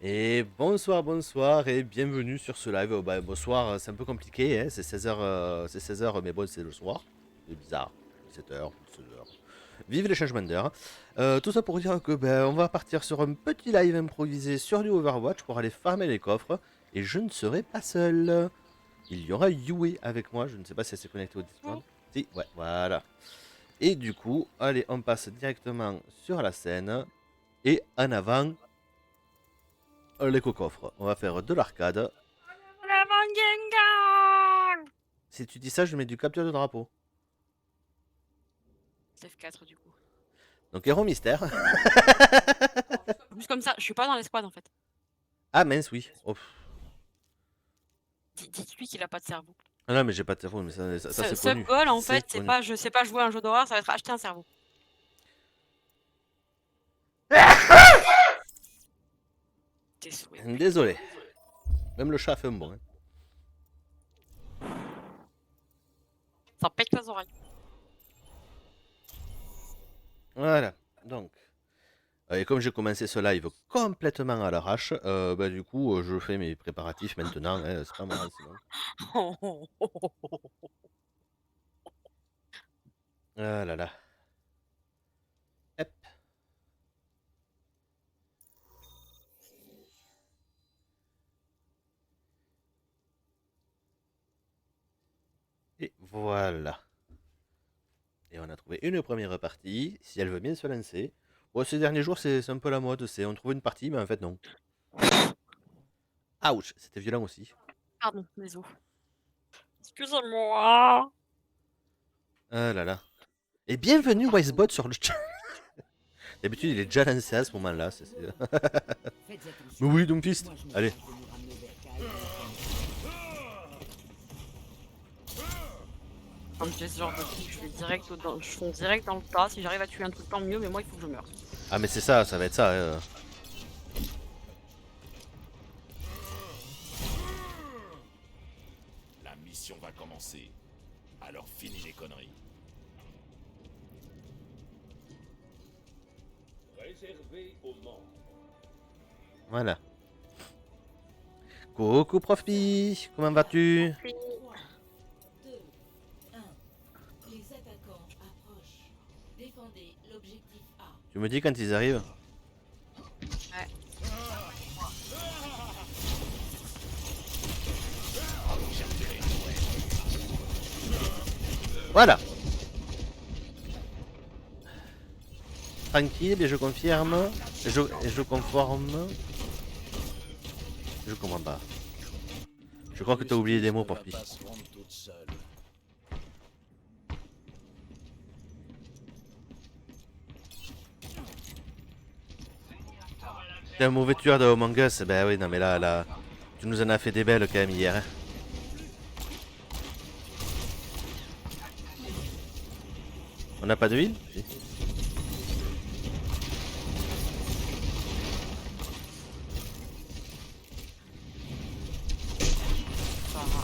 Et bonsoir, bonsoir et bienvenue sur ce live. Bonsoir, c'est un peu compliqué, hein, c'est 16h, c'est 16h, mais bon, c'est le soir. C'est bizarre, 17h, 16h. Vive les changements d'heure. Tout ça pour dire que on va partir sur un petit live improvisé sur du Overwatch pour aller farmer les coffres. Et je ne serai pas seul. Il y aura Yui avec moi, je ne sais pas si elle s'est connectée au Discord. Si, ouais, voilà. Et du coup, allez, on passe directement sur la scène. Et en avant, les coffres. On va faire de l'arcade. La Mangenga. Si tu dis ça, je mets du capture de drapeau. C'est F4 du coup. Donc héros mystère. Juste comme ça, je suis pas dans l'escouade en fait. Ah mince, oui. Oh. Dites-lui qu'il a pas de cerveau. Ah non, mais j'ai pas de cerveau, mais ça c'est Ce connu. goal en C'est fait, c'est connu. pas je sais pas jouer à un jeu d'horreur, ça va être acheter un cerveau. Désolé. Désolé. Même le chat fait un bon. Hein. Ça pète les oreilles. Voilà. Donc. Et comme j'ai commencé ce live complètement à l'arrache, du coup, je fais mes préparatifs maintenant. Hein, c'est pas moi, sinon. Ah là là. Hop. Et voilà. Et on a trouvé une première partie, si elle veut bien se lancer. Bon, ces derniers jours, c'est un peu la mode, c'est on trouve une partie, mais en fait non. Ouch, c'était violent aussi. Pardon, désolé. Excusez-moi. Ah là là. Et bienvenue Wisebot sur le chat. D'habitude, il est déjà lancé à ce moment-là. Mais oui, Doomfist. Allez. Comme j'ai ce genre de truc, je fonce direct dans le tas. Si j'arrive à tuer un truc, tant mieux, mais moi il faut que je meure. Ah mais c'est ça, ça va être ça. La mission va commencer. Alors fini les conneries. Réservé aux membres. Voilà. Coucou Prof Pi, comment vas-tu? 3, 2, 1. Les attaquants approchent. Défendez l'objectif A. Tu me dis quand ils arrivent? Ouais. Voilà. Tranquille, et je confirme. Je conforme. Je comprends pas. Je crois que t'as oublié des mots, Prof Pi. T'es un mauvais tueur de Among Us. Ben oui, non mais là, tu nous en as fait des belles quand même hier. Hein. On n'a pas de heal? Si. Ça va.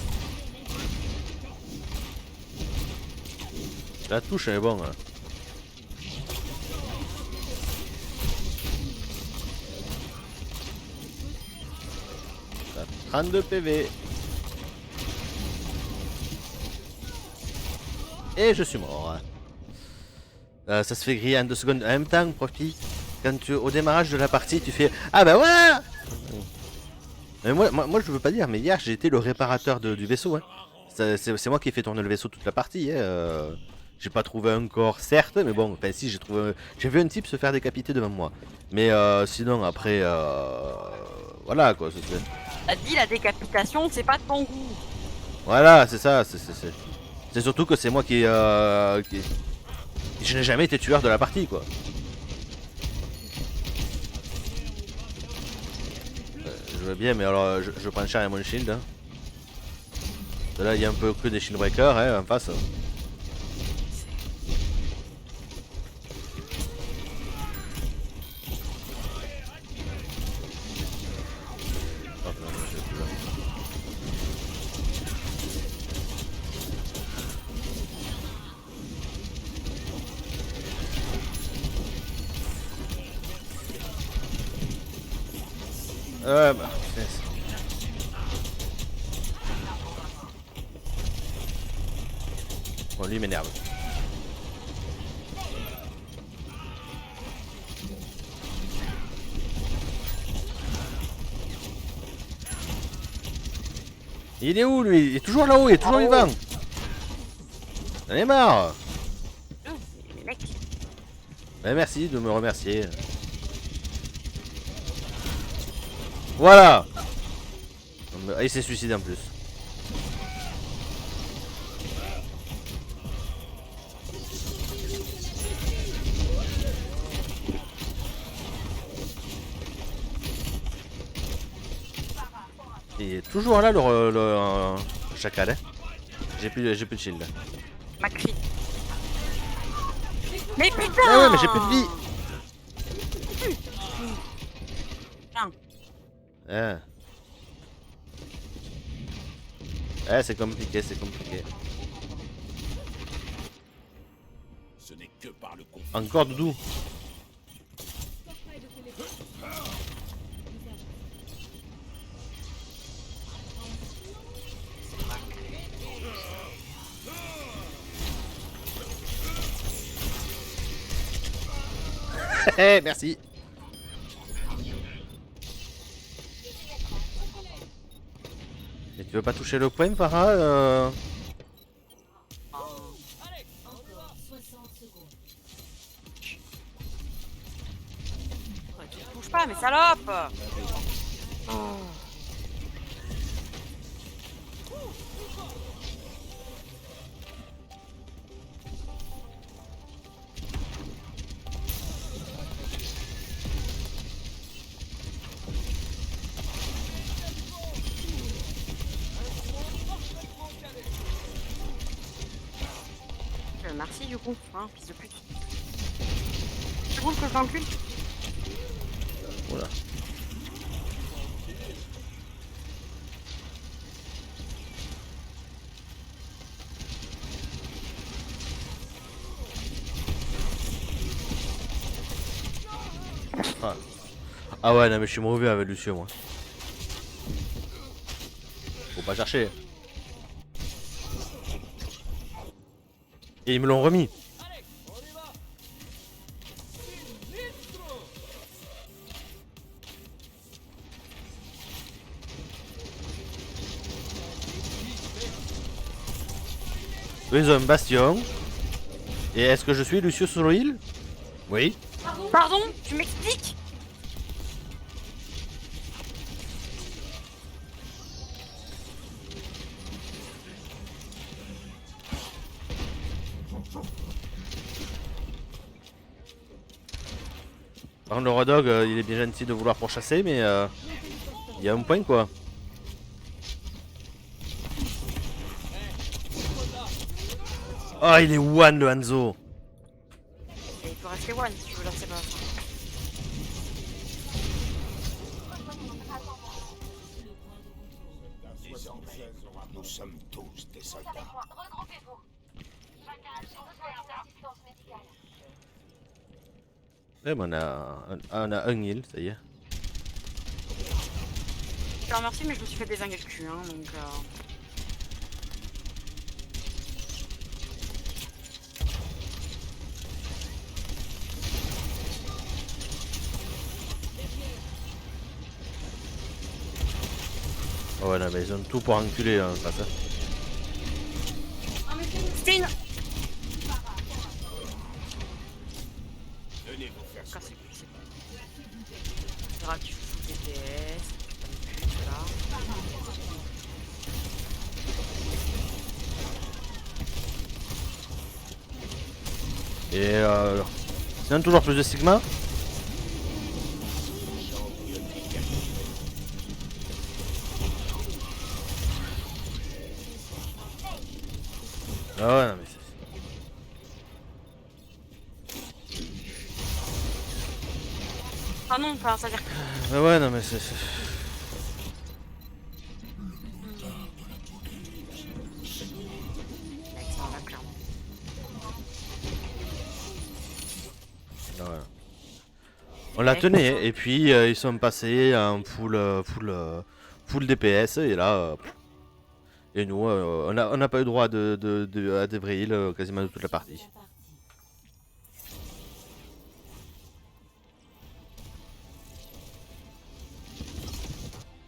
La touche elle est bon. Hein. 32 PV. Et je suis mort. Ça se fait griller en 2 secondes. En même temps, Profi, au démarrage de la partie, tu fais ah bah voilà. Mais moi je veux pas dire, mais hier j'ai été le réparateur du vaisseau. Hein. C'est moi qui ai fait tourner le vaisseau toute la partie. Hein. J'ai pas trouvé un corps, certes, mais bon, enfin si j'ai vu un type se faire décapiter devant moi. Mais sinon après, voilà quoi. T'as dit la décapitation, c'est pas de ton goût. Voilà, c'est ça. C'est surtout que c'est moi je n'ai jamais été tueur de la partie quoi. Je veux bien, mais alors je prends cher à mon shield. Hein. Là, il y a un peu que des shield breakers hein, en face. Bah, bon, lui il m'énerve. Il est où lui? Il est toujours là-haut, il est toujours vivant. J'en ai marre. Les mecs. Mais merci de me remercier. Voilà. Ah, il s'est suicidé en plus. Il est toujours là le chacal. Hein. J'ai plus de shield. Macri. Mais putain. Ah ouais mais j'ai plus de vie. Putain. C'est compliqué, c'est compliqué. Ce n'est que par le conflit. Encore Doudou. Merci. Et tu veux pas toucher le point, Farah Encore 60 secondes. Ouais, tu te touches pas, mais salope. Merci du coup, hein, fils de pute. Tu trouves que je t'encule? Voilà. Ah ouais, non mais je suis mauvais avec Lucio moi. Faut pas chercher. Et ils me l'ont remis. Eux, ils ont un bastion. Et est-ce que je suis Lucio sur l'île? Oui. Pardon, tu m'expliques? Par contre, le Road Dog, il est bien gentil de vouloir pourchasser, mais il y a un point quoi. Oh, il est one le Hanzo. Il peut rester one si tu veux lancer pas. Désormais, nous sommes tous des soldats. Regroupez-vous. Chacun a besoin d'assistance médicale. Ouais, mais on a un heal, ça y est. Je te remercie, mais je me suis fait désinguer le cul, hein, donc. Oh ouais, non, mais ils ont tout pour enculer en fait. C'était une. Venez vous faire Casse les couilles, c'est bon. C'est grave, tu fous DPS. Là. Et sinon toujours plus de Sigma. Ah ouais, non mais c'est... Ah non, enfin, ça veut dire que. Ah ouais, non mais c'est... Mec, ça va clairement. Ah ouais. On la tenait, hein, et puis ils sont passés en full DPS, et là... et nous, on n'a pas eu droit à des vrais heals quasiment de toute la partie.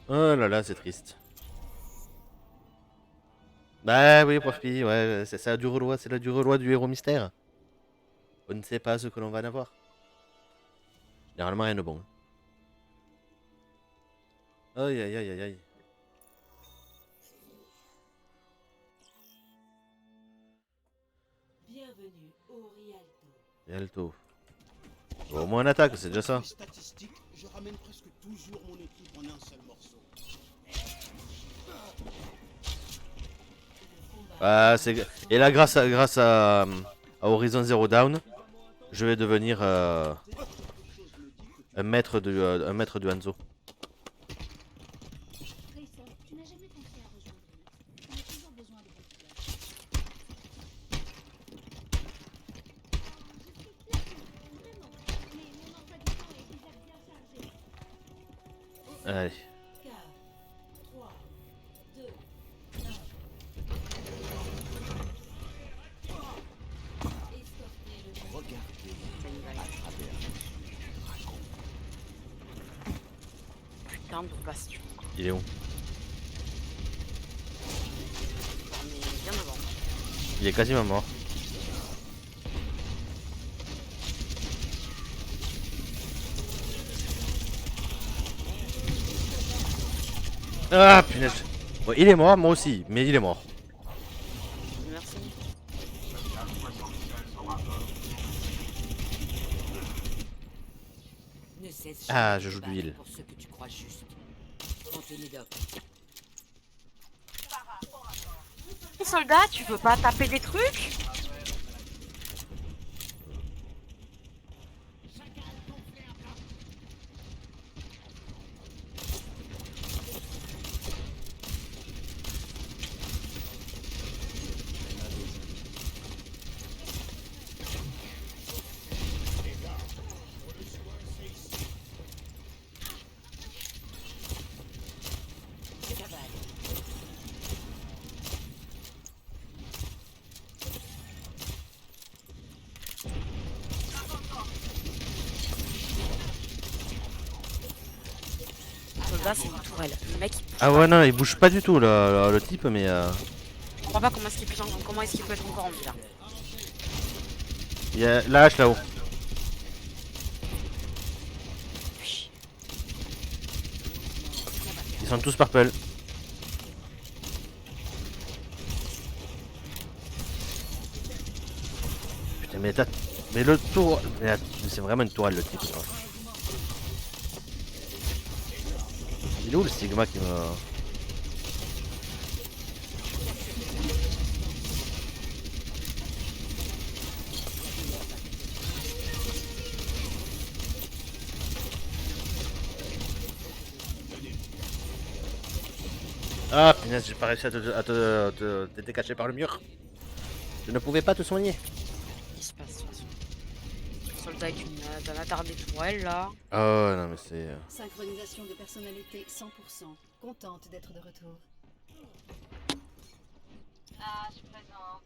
Oh là là, c'est triste. Bah oui, profite, ouais, c'est ça du relois, c'est la du relois du héros mystère. On ne sait pas ce que l'on va en avoir. Généralement rien de bon. Aïe aïe aïe aïe aïe. Bienvenue au Rialto. Rialto. Au moins on attaque, c'est déjà ça. Les statistiques, je ramène presque toujours mon équipe en un seul morceau. Et là, grâce à Horizon Zero Dawn, je vais devenir un maître du Hanzo. Tracer, tu n'as jamais pensé à rejoindre nous. On a toujours besoin de bons pilotes. Je suis flattée, vraiment. Mais mon emploi du temps est déjà bien chargé. Allez. 4, 3, 2, 1. Escortez le Putain de bastion. Il est où? On est bien devant. Il est quasiment mort. Ah punaise. Bon, il est mort, moi aussi, mais il est mort. Merci. Ne cesse Ah, jamais je de joue te du battre heal. pour ce que tu crois juste. Anténédope. Soldat, tu peux pas taper des trucs? Soldat, c'est une tourelle. Le mec, il Ah ouais, non, il bouge pas du tout le type, mais... je comprends pas comment est-ce qu'il peut, être encore en vie là. Il y a la hache là-haut. Ils sont tous purple. Putain, mais le tour... mais c'est vraiment une tourelle le type. Quoi. Il est où le Sigma qui me... Ah punaise, j'ai pas réussi à te décacher par le mur. Je ne pouvais pas te soigner. Qu'est-ce qui se passe de toute façon? Soldat avec un attardé tourelle là. Oh non mais c'est... Synchronisation de personnalité 100%. Contente d'être de retour. Ah, je présente.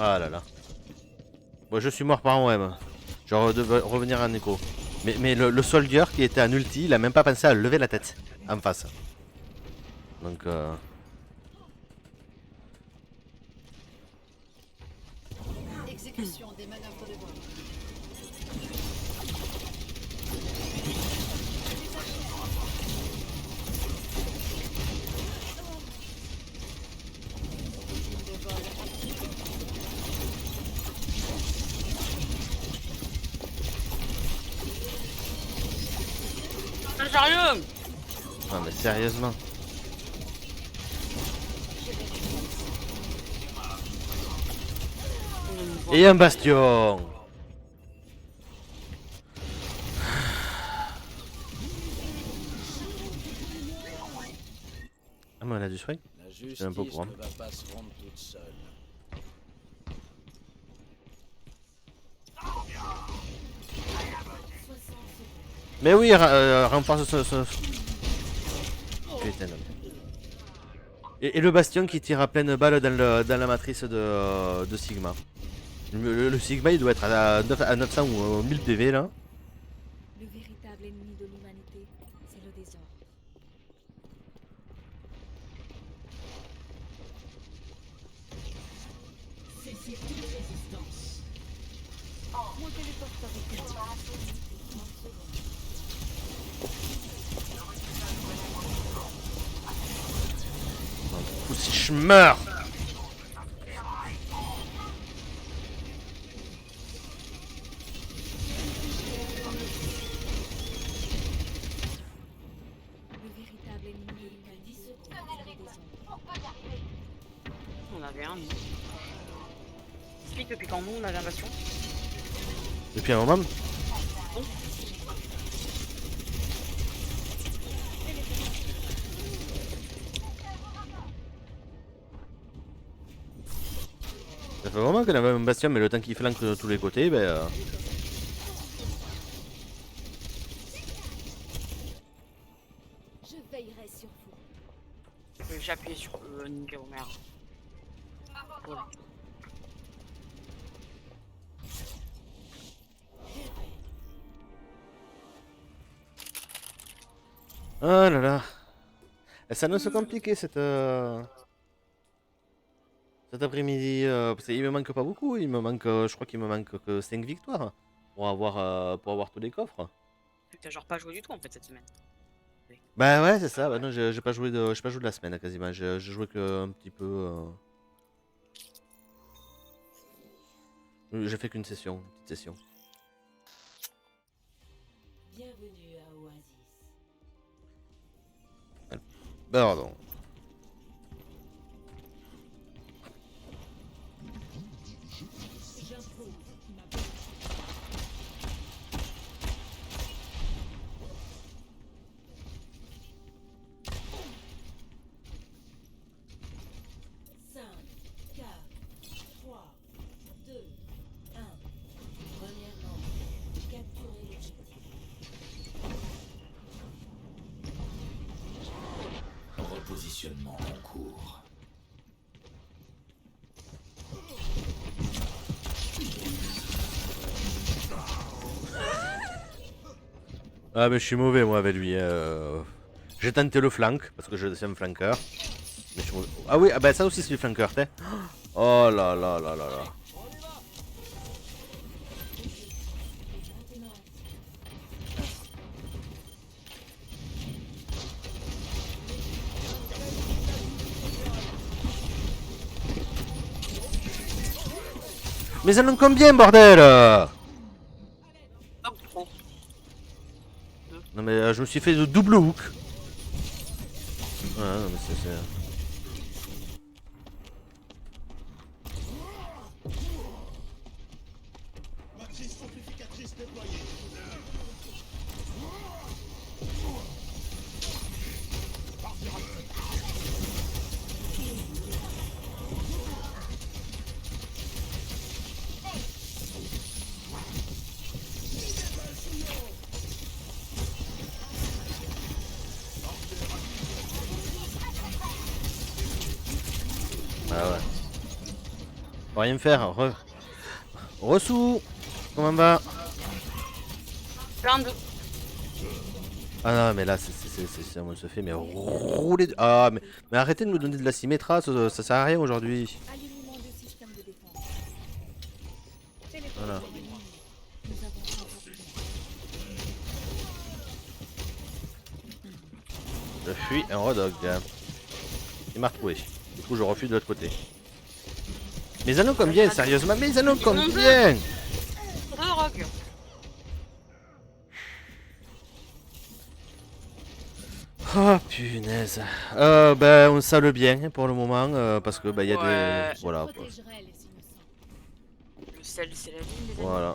Ah là là. Bon, je suis mort par moi-même. Je devais revenir en écho. Mais le soldier qui était en ulti, il a même pas pensé à lever la tête en face. Donc Exécution des manœuvres de vol. De vol activé. Sérieux? non mais sérieusement. Et un bastion. Ah mais on a du soin. La un justice peu pour, hein. ne va pas se rendre toute seule. Mais oui, renforce ce... Putain, non. Et le bastion qui tire à pleine balle dans la matrice de Sigma. Le Sigma il doit être à 900 ou 1000 PV là. Le véritable ennemi de l'humanité, c'est le désordre. Ou si je meurs. Le véritable ennemi de l'humanité, c'est le désordre. On avait un. Explique depuis quand nous on avait un bastion. Depuis un moment. Ça fait vraiment qu'on avait un bastion, mais le temps qu'il flanque de tous les côtés, ben. Je veillerai sur vous. J'ai appuyé sur Nigao, merde. Voilà. Oh là là. Et ça ne se compliquer cet après-midi. Parce qu'il me manque pas beaucoup. Il me manque, je crois qu'il me manque que 5 victoires pour avoir tous les coffres. T'as genre pas joué du tout en fait cette semaine. Bah ouais, c'est ça. Bah non, j'ai pas joué j'ai pas joué de la semaine quasiment. J'ai joué que un petit peu. J'ai fait qu'une session, une petite session. Bienvenue à Oasis. Pardon. Repositionnement en cours. Ah mais je suis mauvais moi avec lui. J'ai tenté le flank parce que je suis un flanqueur. Mais je suis mauvais. Ah oui, ah bah ça aussi c'est du flanqueur, t'es. Oh là là là là là. Mais ça en combien bordel? Non mais je me suis fait de double hook. Ah non mais c'est... Matrice amplificatrice déployée. Ah ouais. Faut rien faire. Ressous. Comment va? Plein de. Ah non mais là on se fait mais rouler. Ah mais arrêtez de me donner de la symétra, ça sert à rien aujourd'hui. Alignement du système de défense. Voilà. Nous avons renforcé. Je fuis un rodog. Il m'a retrouvé. Du coup je refuse de l'autre côté. Mais ils en ont combien sérieusement? Mais ils en ont combien? Deux rogues. Oh punaise. Ben on sale bien pour le moment parce que bah il y a Ouais. des voilà. Protégerai les innocents. c'est la ligne des amis. Voilà.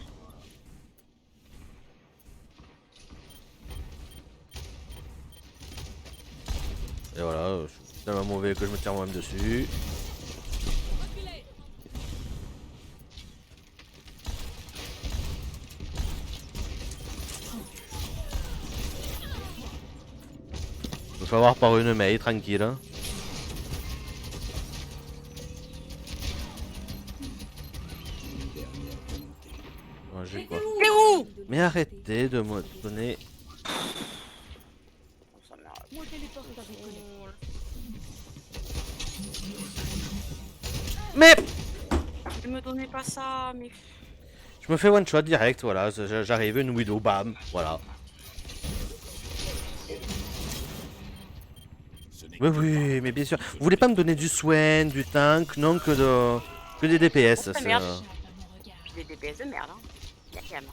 Et voilà, je suis tellement mauvais que je me tire moi-même dessus. Je me fais avoir par une maille, tranquille. Hein. J'ai quoi? T'es où? Mais arrêtez de me donner. Ça m'arrête. Moi, téléporte à vos collègues. Mais Ne me donnez pas ça, mais. je me fais one shot direct, voilà. J'arrive, une widow, bam, voilà. Ce n'est Oui, que oui, mais bien sûr. Vous voulez pas me donner du soin, du tank, non que des DPS. Oh, c'est, merde. Mon regard. Puis des DPS de merde, hein. Y'a quand même.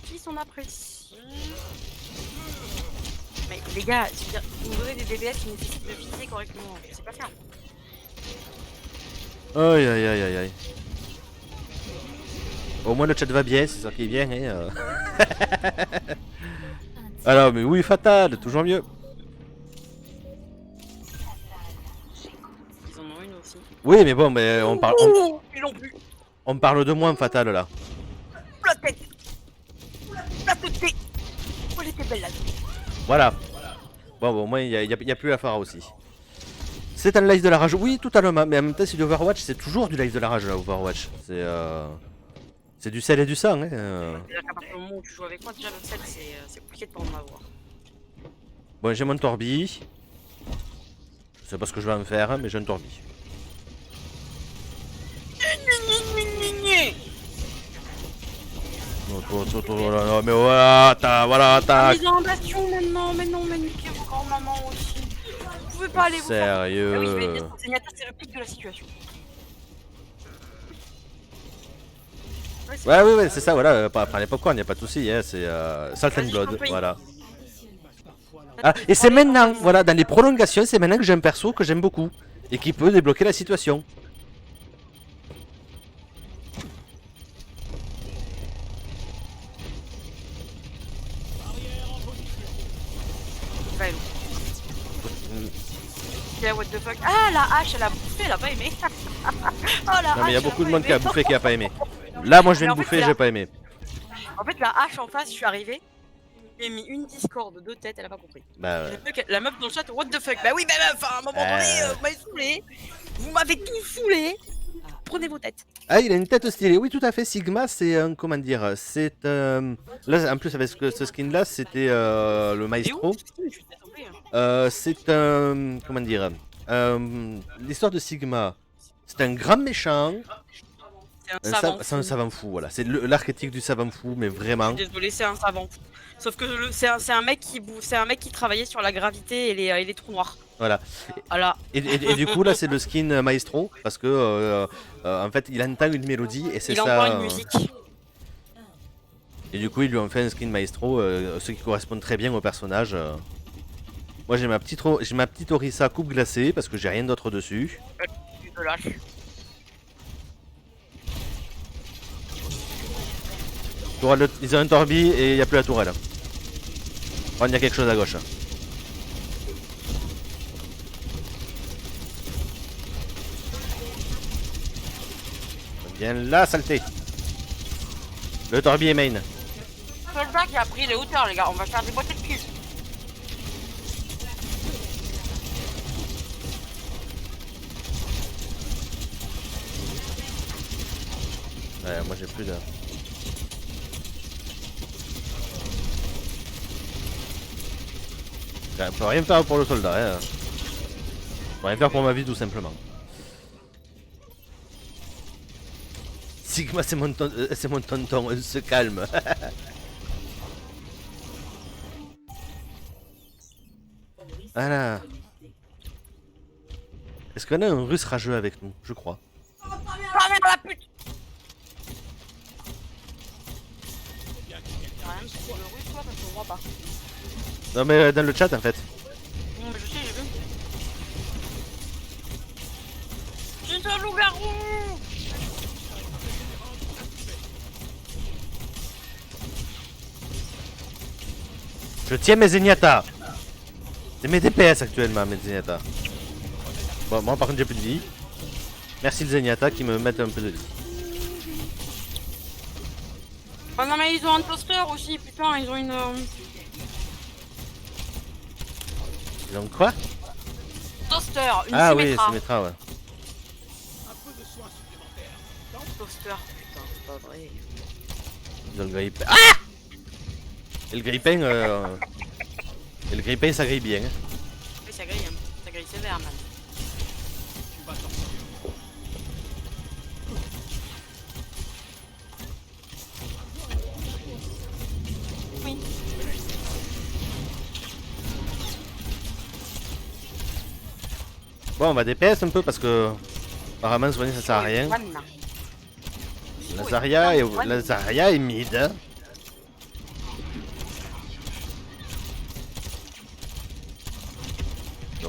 Qui sont appréciés. Mais les gars, je veux dire, vous me donnez des DPS qui nécessitent de viser correctement. Je sais pas faire. Aïe aïe aïe aïe aïe. Au moins le chat va bien, c'est ça qui est bien. Hein. Alors, mais oui, fatal, toujours mieux. Ils en ont une aussi. Oui, mais bon, mais on parle, Oh, ils l'ont plus. on parle de moins fatal là. La tête. La tête. Oh, elle était belle la tête. Voilà. Bon, au moins, il y a plus à faire aussi. C'est un live de la rage. Oui, totalement. Mais en même temps, c'est du Overwatch. C'est toujours du live de la rage, là, Overwatch. C'est du sel et du sang. Hein. C'est-à-dire qu'à partir du moment où tu joues avec moi, déjà le sel, c'est compliqué de pas en avoir. Bon, j'ai mon torbi. Je sais pas ce que je vais en faire, hein, mais j'ai un torbi. Non, mais voilà, Ah, tac. mais ils ont un bastion maintenant, mais non, mais niquez-vous grand-maman aussi. Vous pouvez pas aller vous faire. Ah oui, je vais Sérieux. dire, Seignata, c'est le pic de la situation. Ouais, oui, c'est ça, voilà. Prends les popcorn, y a pas de soucis. Hein, c'est Salt and Blood, voilà. Ah, et c'est maintenant, voilà, dans les prolongations, c'est maintenant que j'ai un perso que j'aime beaucoup. Et qui peut débloquer la situation. Ouais, yeah, what the fuck. Ah, la hache, elle a bouffé, elle a pas aimé. Oh, la Non, mais il y a hache, beaucoup de elle monde pas qui a aimé. bouffé qui a pas aimé. Là, moi, je viens Mais de en fait, bouffer, c'est j'ai pas aimé. En fait, la hache en face, je suis arrivé. J'ai mis une discorde, deux têtes, elle a pas compris. Bah, ouais. La meuf dans le chat, what the fuck. Bah oui, bah meuf, à un moment donné, vous m'avez saoulé. Vous m'avez tout saoulé. Prenez vos têtes. Ah, il a une tête stylée. Oui, tout à fait. Sigma, c'est un. Comment dire? C'est. Là, en plus, avec ce skin-là, c'était le Et où Maestro. je suis tombée, hein. C'est un. Comment dire? L'histoire de Sigma. C'est un grand méchant. C'est un savant. C'est un savant fou, voilà. C'est l'archétype du savant fou, mais vraiment. Désolé, c'est un savant. Sauf que c'est un mec qui travaillait sur la gravité et les trous noirs. Voilà. Voilà. Et du coup, là, c'est le skin Maestro. Parce que, en fait, il entend une mélodie et c'est Il ça. entend une musique. Et du coup, ils lui ont fait un skin Maestro, ce qui correspond très bien au personnage. Moi, j'ai ma petite Orisa coupe glacée parce que j'ai rien d'autre dessus. Tu te lâches. Ils ont un torbi et il n'y a plus la tourelle. Oh, il y a quelque chose à gauche. Viens là, saleté. Le torbi est main. Soldat qui a pris les hauteurs, les gars. On va faire des boîtes de cul. Ouais, moi j'ai plus de. On peut rien faire pour le soldat, hein. On peut rien faire pour ma vie tout simplement. Sigma c'est mon tonton, on se calme. Voilà. Est-ce qu'on a un russe rageux avec nous? Je crois. Ah merde, la pute. Rien, c'est le russe, toi, parce qu'on voit pas. Non mais dans le chat en fait. Non, mais je sais, j'ai vu. C'est un loup-garou. Je tiens mes Zenyatta. C'est mes DPS actuellement, mes Zenyatta. Bon, moi par contre j'ai plus de vie. Merci le Zenyatta qui me met un peu de vie. Oh non mais ils ont un toaster aussi, putain, ils ont une... Donc quoi? Toaster, une Ah oui, Symmetra. Symmetra, ouais. Toaster, putain, c'est pas vrai. Ils ont le grippin. Ah! Et le grippin, ça grille bien. Hein. Oui, ça grille sévère, man. Oui. Bon, on va DPS un peu parce que apparemment soigner ça sert à rien. Lazaria est mid. Hein.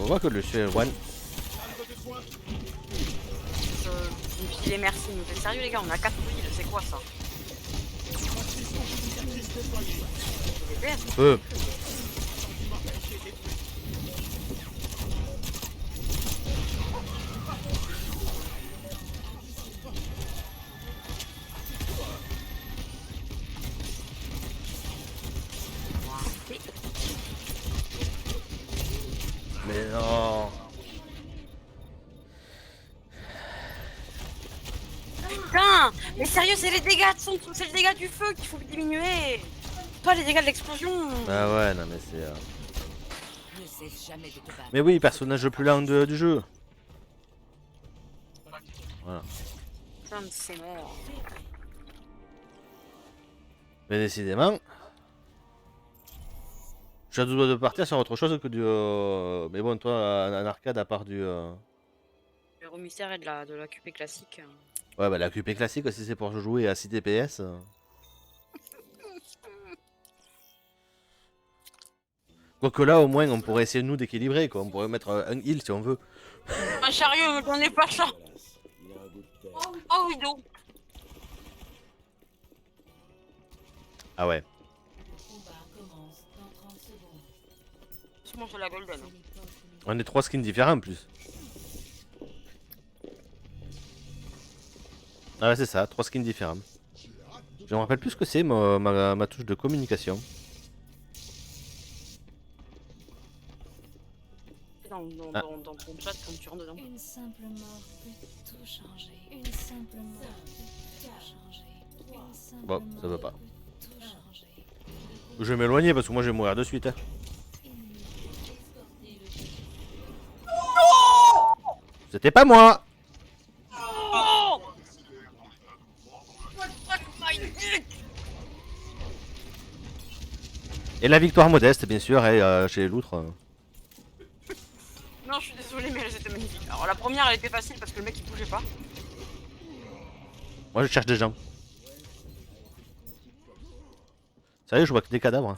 On voit que le one. Je me suis dit merci, mais sérieux les gars, on a 4 kills, c'est quoi ça? Peu. Mais non. Putain, mais sérieux, c'est les dégâts de son, c'est les dégâts du feu qu'il faut diminuer. Pas les dégâts de l'explosion. Ah ouais, non mais c'est... Ne cesse jamais de te battre. Mais oui, personnage le plus lent du jeu. Voilà. Putain, mais c'est mort. Mais décidément... Je suis à deux doigts de partir sur autre chose que du... Mais bon, toi, en arcade, à part du... Le héros mystère et de la QP classique. Ouais, bah la QP classique, si c'est pour jouer à 6 TPS... Quoique là, au moins, on pourrait essayer, nous, d'équilibrer, quoi. On pourrait mettre un heal, si on veut. Un chariot, mais j'en ai pas ça. Oh oui, donc. Ah ouais. Combat commence dans 30 secondes. Je mange la golden. On est 3 skins différents, en plus. Ah ouais, c'est ça, 3 skins différents. Je me rappelle plus ce que c'est, ma touche de communication. Dans ton chat quand tu rentres dedans. Une simple mort peut tout changer. Une simple mort peut tout changer. Une simple Bon, ça va pas. mort peut tout changer. Je vais m'éloigner parce que moi je vais mourir de suite. Hein. C'était pas moi. Oh Et la victoire modeste, bien sûr, chez l'outre. non, je suis désolée, mais elles étaient magnifiques. Alors la première, elle était facile parce que le mec il bougeait pas. Moi je cherche des gens. Sérieux, je vois que des cadavres. Hein.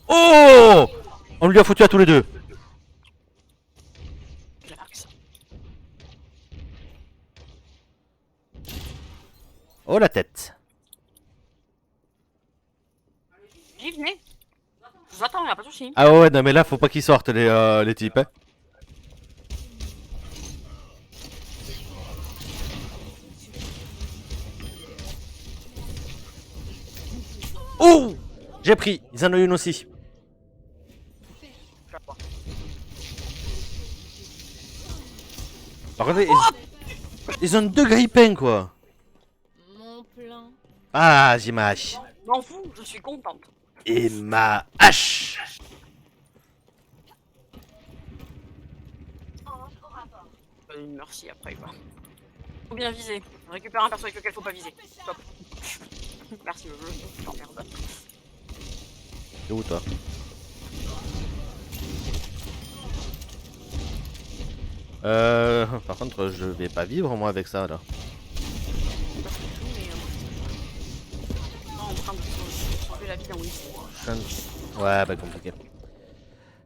Oh! On lui a foutu à tous les deux. Relax. Oh la tête. J'y venais. Je vous attends, y'a pas de soucis. Ah ouais, non mais là faut pas qu'ils sortent les types. Hein. Oh! J'ai pris, ils en ont une aussi. Par contre, ils ont deux grippins quoi. Mon plan. Ah, j'ai ma hache. M'en fous, je suis contente. Et ma hache. Merci après quoi. Faut bien viser. On récupère un perso avec lequel faut pas viser. Stop. Merci le jeu. J'emmerde. T'es où toi? Par contre, je vais pas vivre moi avec ça là. En train de sauver la vie d'un Winston. Ouais, bah compliqué.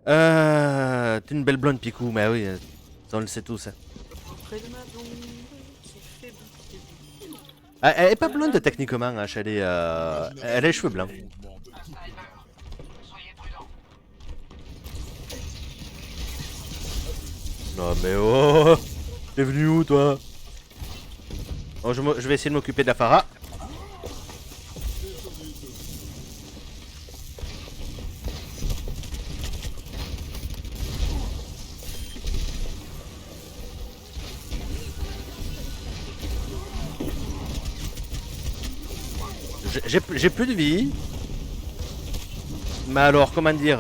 T'es une belle blonde Picou, mais oui, on le sait tous. Hein. Près de ma blonde qui fait bouger Ah, elle est pas blonde techniquement, H. Elle a les cheveux blancs. Non mais oh, t'es venu où toi? Oh, je vais essayer de m'occuper de la Pharah. J'ai plus de vie. Mais alors, comment dire,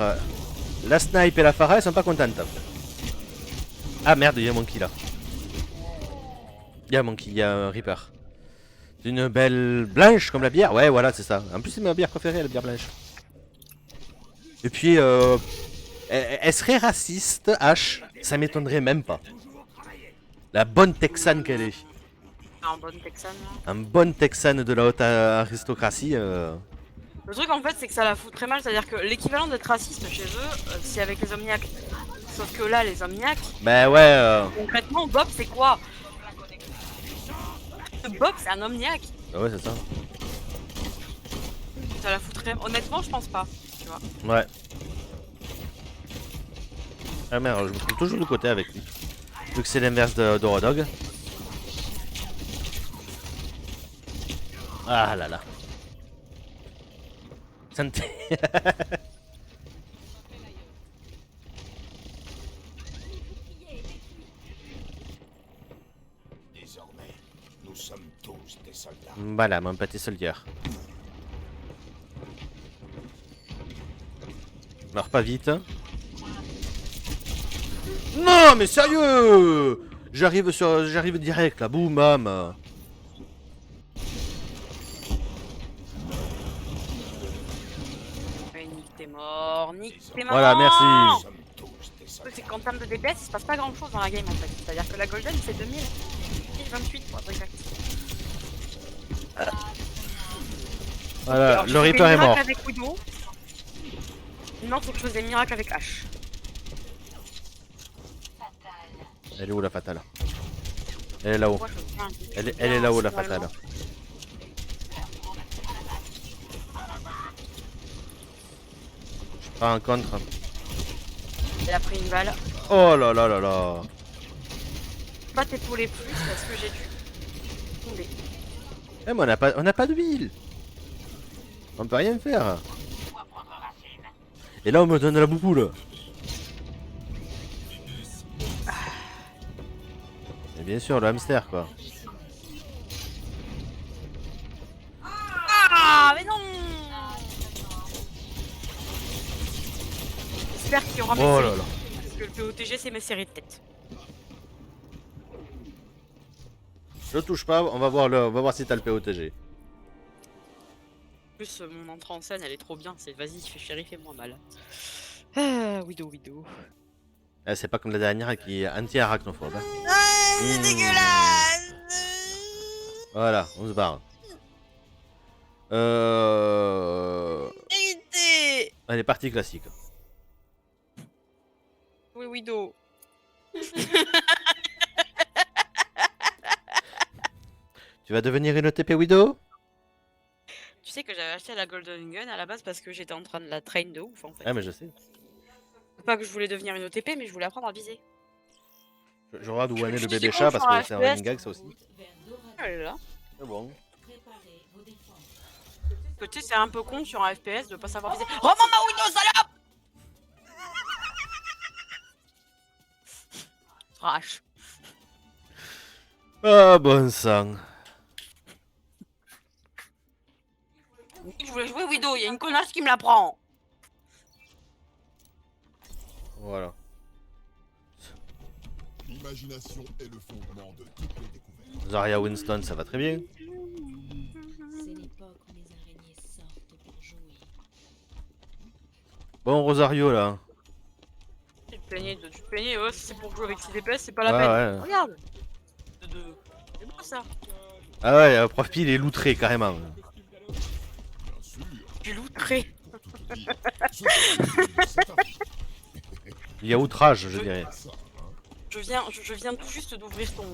la snipe et la Pharah, elles sont pas contentes. Ah merde, il y a un monkey là. Il y a un monkey, il y a un Reaper. C'est une belle blanche comme la bière. Ouais, voilà, c'est ça. En plus, c'est ma bière préférée, la bière blanche. Et puis, elle serait raciste, H. Ça m'étonnerait même pas. La bonne texane qu'elle est. Un bon texan. Là. Un bonne texane de la haute aristocratie. Le truc en fait, c'est que ça la fout très mal. C'est-à-dire que l'équivalent d'être raciste chez eux, c'est avec les omniacs. Sauf que là, les omniacs. Bah ouais. Concrètement, Bob, c'est quoi? Bob, c'est un omniac. Bah ouais, c'est ça. Ça la fout très. Honnêtement, je pense pas. Tu vois. Ouais. Ah merde, je me trouve toujours de côté avec lui. Vu que c'est l'inverse de Rodog. Ah là là. Santé. Désormais, nous sommes tous des soldats. Voilà, mon petit soldier. Meurs pas vite. Non mais sérieux. J'arrive direct là, boum bam. Nick, t'es mort. Nick, t'es mort. Voilà, merci. Nous sommes tous des Le truc, soldats. c'est qu'en termes de DPS, il se passe pas grand chose dans la game en fait. C'est-à-dire que la Golden, c'est 2028 pour être exact. Voilà, Alors, le Reaper est mort. Avec Widow. Non, faut que je fasse des miracles avec H. Elle est où la fatale? Elle est là-haut. Moi, je tiens. Elle est là-haut la fatale. Je prends un contre. Elle a pris une balle. Oh là là là là. Pas t'épauler plus parce que j'ai dû tomber. Eh mais on n'a pas d'huile. On peut rien faire. Et là on me donne la bouboule. Et bien sûr le hamster quoi. Ah, mais non! J'espère qu'il y aura mes Oh séries. là là. Parce que le POTG, c'est mes séries de tête. Je touche pas, on va voir si t'as le POTG. En plus, mon entrée en scène, elle est trop bien. C'est vas-y, chérie, fais-moi mal. Widow. Ah, c'est pas comme la dernière qui est anti-arachnophobe. Hein. C'est dégueulasse! Voilà, on se barre. Évitez! Allez, partie classique. Oui, Widow. Tu vas devenir une TP Widow? Tu sais que j'avais acheté la Golden Gun à la base parce que j'étais en train de la train de ouf en fait. Ah mais je sais. Pas que je voulais devenir une OTP, mais je voulais apprendre à viser. Je regarde où en est le Je bébé suis chat con, parce sur que c'est un FPS. running gag ça aussi. Oh là là. C'est bon. Préparez vos défenses. Tu sais, c'est un peu con sur un FPS de pas savoir viser. Oh maman Widow, salope! Trash. Ah bon sang. Je voulais jouer Widow, il y a une connasse qui me la prend. Voilà. L'imagination est le fondement de toutes les découvertes. Zarya Winston, ça va très bien. C'est l'époque où les araignées sortent pour jouer. Bon Rosario là. Tu te plaignais, oh, si c'est pour jouer avec 6 DPS, c'est pas la Ouais, peine. ouais. Regarde. C'est beau ça. Ah ouais, profil il est loutré carrément. Bien sûr, Du loutré. pour tout te dire, ce soir, c'est un Il y a outrage je dirais. ça, hein. Je viens tout juste d'ouvrir ton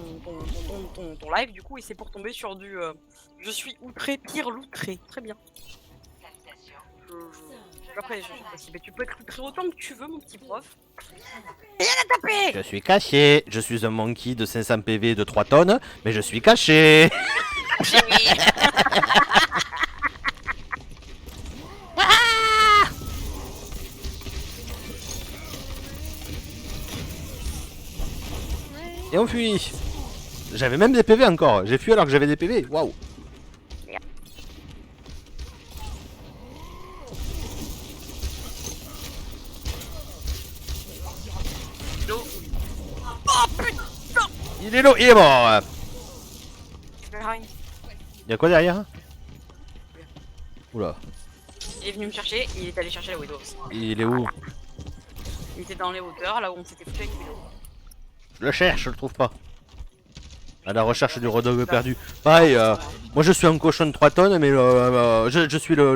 live du coup et c'est pour tomber sur du je suis outré, pire l'outré. Très bien. Après, tu peux être outré autant que tu veux, mon petit prof. Rien à taper. Je suis caché. Je suis un monkey de 500 PV de 3 tonnes, mais je suis caché. Et on fuit. J'avais même des PV encore. J'ai fui alors que j'avais des PV. Waouh. Oh putain. Il est low. Il est mort. Y'a quoi derrière? Oula. Il est venu me chercher, il est allé chercher la Widow aussi. Il est où? Il était dans les hauteurs, là où on s'était foutu avec Widow. Je le cherche, je le trouve pas. À la recherche du Rodog perdu. Pareil, moi je suis un cochon de 3 tonnes, mais je suis le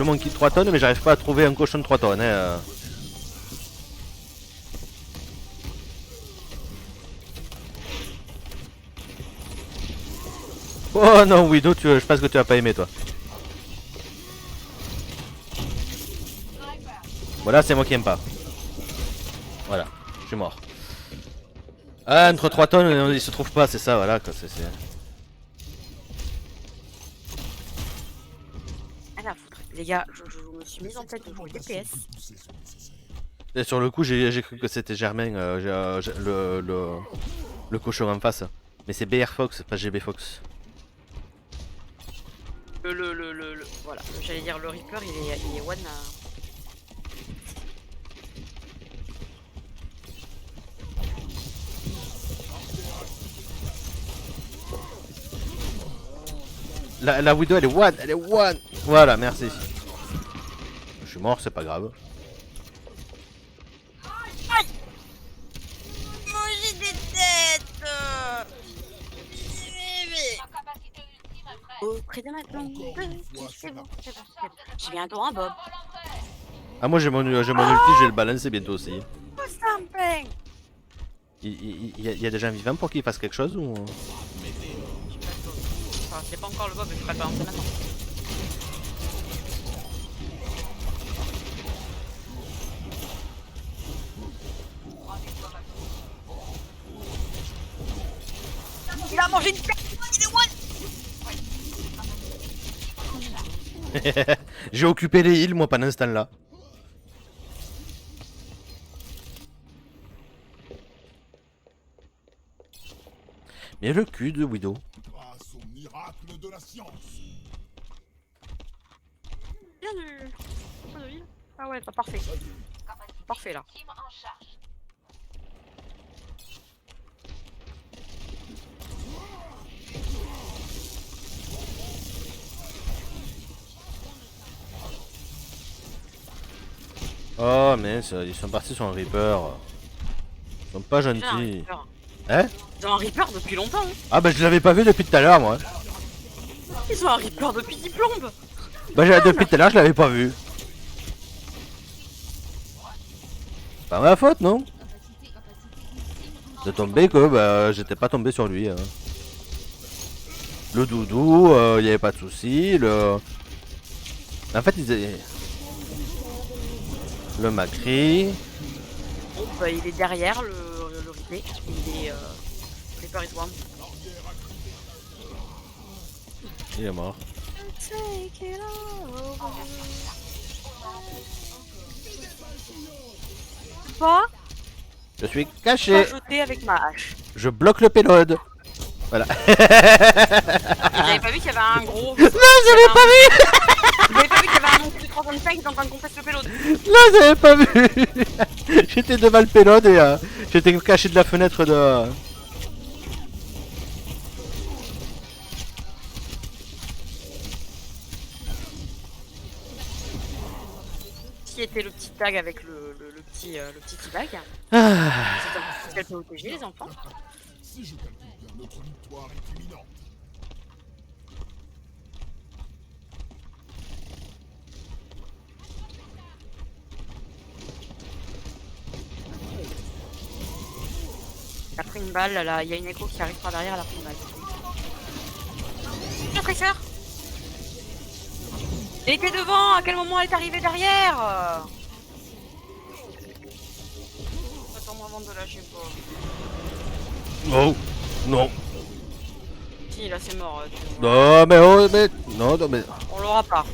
monkey de 3 tonnes, mais j'arrive pas à trouver un cochon de 3 tonnes. Hein. Oh non, Widow, je pense que tu vas pas aimer toi. Voilà, c'est moi qui aime pas. Voilà, je suis mort. Ah, entre 3 tonnes, il se trouve pas, c'est ça, voilà. Quoi, Ah la foutre. Les gars, je me suis mise en tête de jouer DPS. Et sur le coup, j'ai cru que c'était Germain, le cochon en face. Mais c'est BR Fox, pas GB Fox. Voilà, j'allais dire le Reaper, il est one. La Widow, elle est one. Voilà, merci. Je suis mort, c'est pas grave. Aïe. Moi j'ai des têtes. Oh, très bien maintenant. C'est bon. J'ai bientôt un Bob. Ah, moi j'ai mon ulti, je vais le balancer bientôt aussi. Oh, ça me plaît. Il y a des gens vivants pour qu'ils fassent quelque chose ou... Enfin, c'est pas encore le Bob, mais je vais pas le balancer maintenant. Il a mangé une carte, il est one. J'ai occupé les îles moi pendant ce temps là. Mais le cul de Widow. Grâce au miracle de la science. Bien du... Ah ouais, pas parfait. Parfait là. Oh mais ils sont partis sur un Reaper. Ils sont pas gentils. Hein? Ils ont un Reaper depuis longtemps. Hein. Ah bah je l'avais pas vu depuis tout à l'heure moi. Ils ont un Reaper depuis 10 plombes. Bah depuis tout à l'heure je l'avais pas vu. Pas ma faute non? De tomber que bah j'étais pas tombé sur lui. Hein. Le doudou, il y avait pas de soucis. En fait le Macri. Bon, bah, il est derrière le replay. Il est Reaper is one. Il est mort. Pas Je suis caché. jeter avec ma hache. Je bloque le payload. Voilà. J'avais pas vu qu'il y avait un gros. Non, j'avais pas vu. J'avais pas vu qu'il y avait un monstre de 35 qui était en train de contester le payload. Non, j'avais pas vu. J'étais devant le payload et j'étais caché de la fenêtre de. Qui était le petit tag avec le petit tag. Ah. C'est un peu protégé les enfants. Si je calcule bien, notre victoire est imminente. Elle a pris une balle, il y a une écho qui arrive par derrière, elle a pris une balle. Le tresseur. Elle était devant, à quel moment elle est arrivée derrière? Attends-moi avant de lâcher pas. Oh, non. Si, là c'est mort. Non, mais oh, mais. Non, non, mais. On l'aura pas.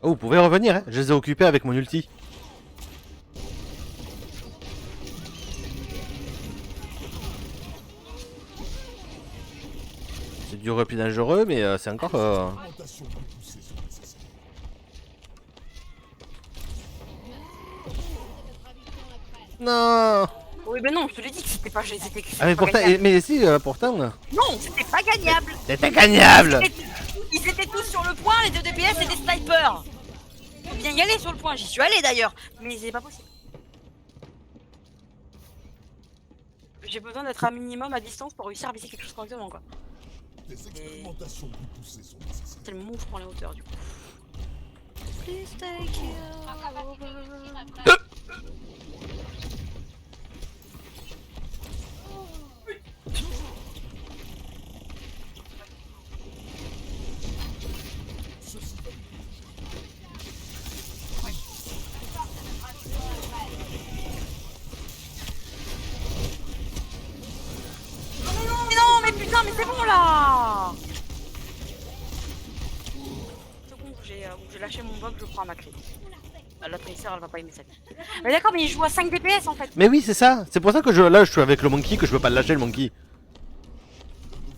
Oh, vous pouvez revenir, hein. Je les ai occupés avec mon ulti. C'est du repli dangereux, mais c'est encore. Augmentation plus poussée sont nécessaires. Non. Oui, mais non, je te l'ai dit que c'était pas. Ah, mais pourtant, mais si, pourtant. Non, c'était pas gagnable. C'était gagnable. Ils étaient tous sur le point, les 2 DPS et des snipers. Faut bien y aller sur le point, j'y suis allé d'ailleurs. Mais c'est pas possible. J'ai besoin d'être un minimum à distance pour réussir à viser quelque chose correctement quoi. Des expérimentations plus poussées sont nécessaires. C'est le moment où je prends les hauteurs du coup. Please take it over. Mais non, mais putain, mais c'est bon là. C'est bon, j'ai lâché mon bob, je prends ma clé. La tracer elle va pas aimer ça. Mais d'accord, mais il joue à 5 DPS en fait. Mais oui, c'est ça. C'est pour ça que là, je suis avec le monkey, que je peux pas le lâcher, le monkey.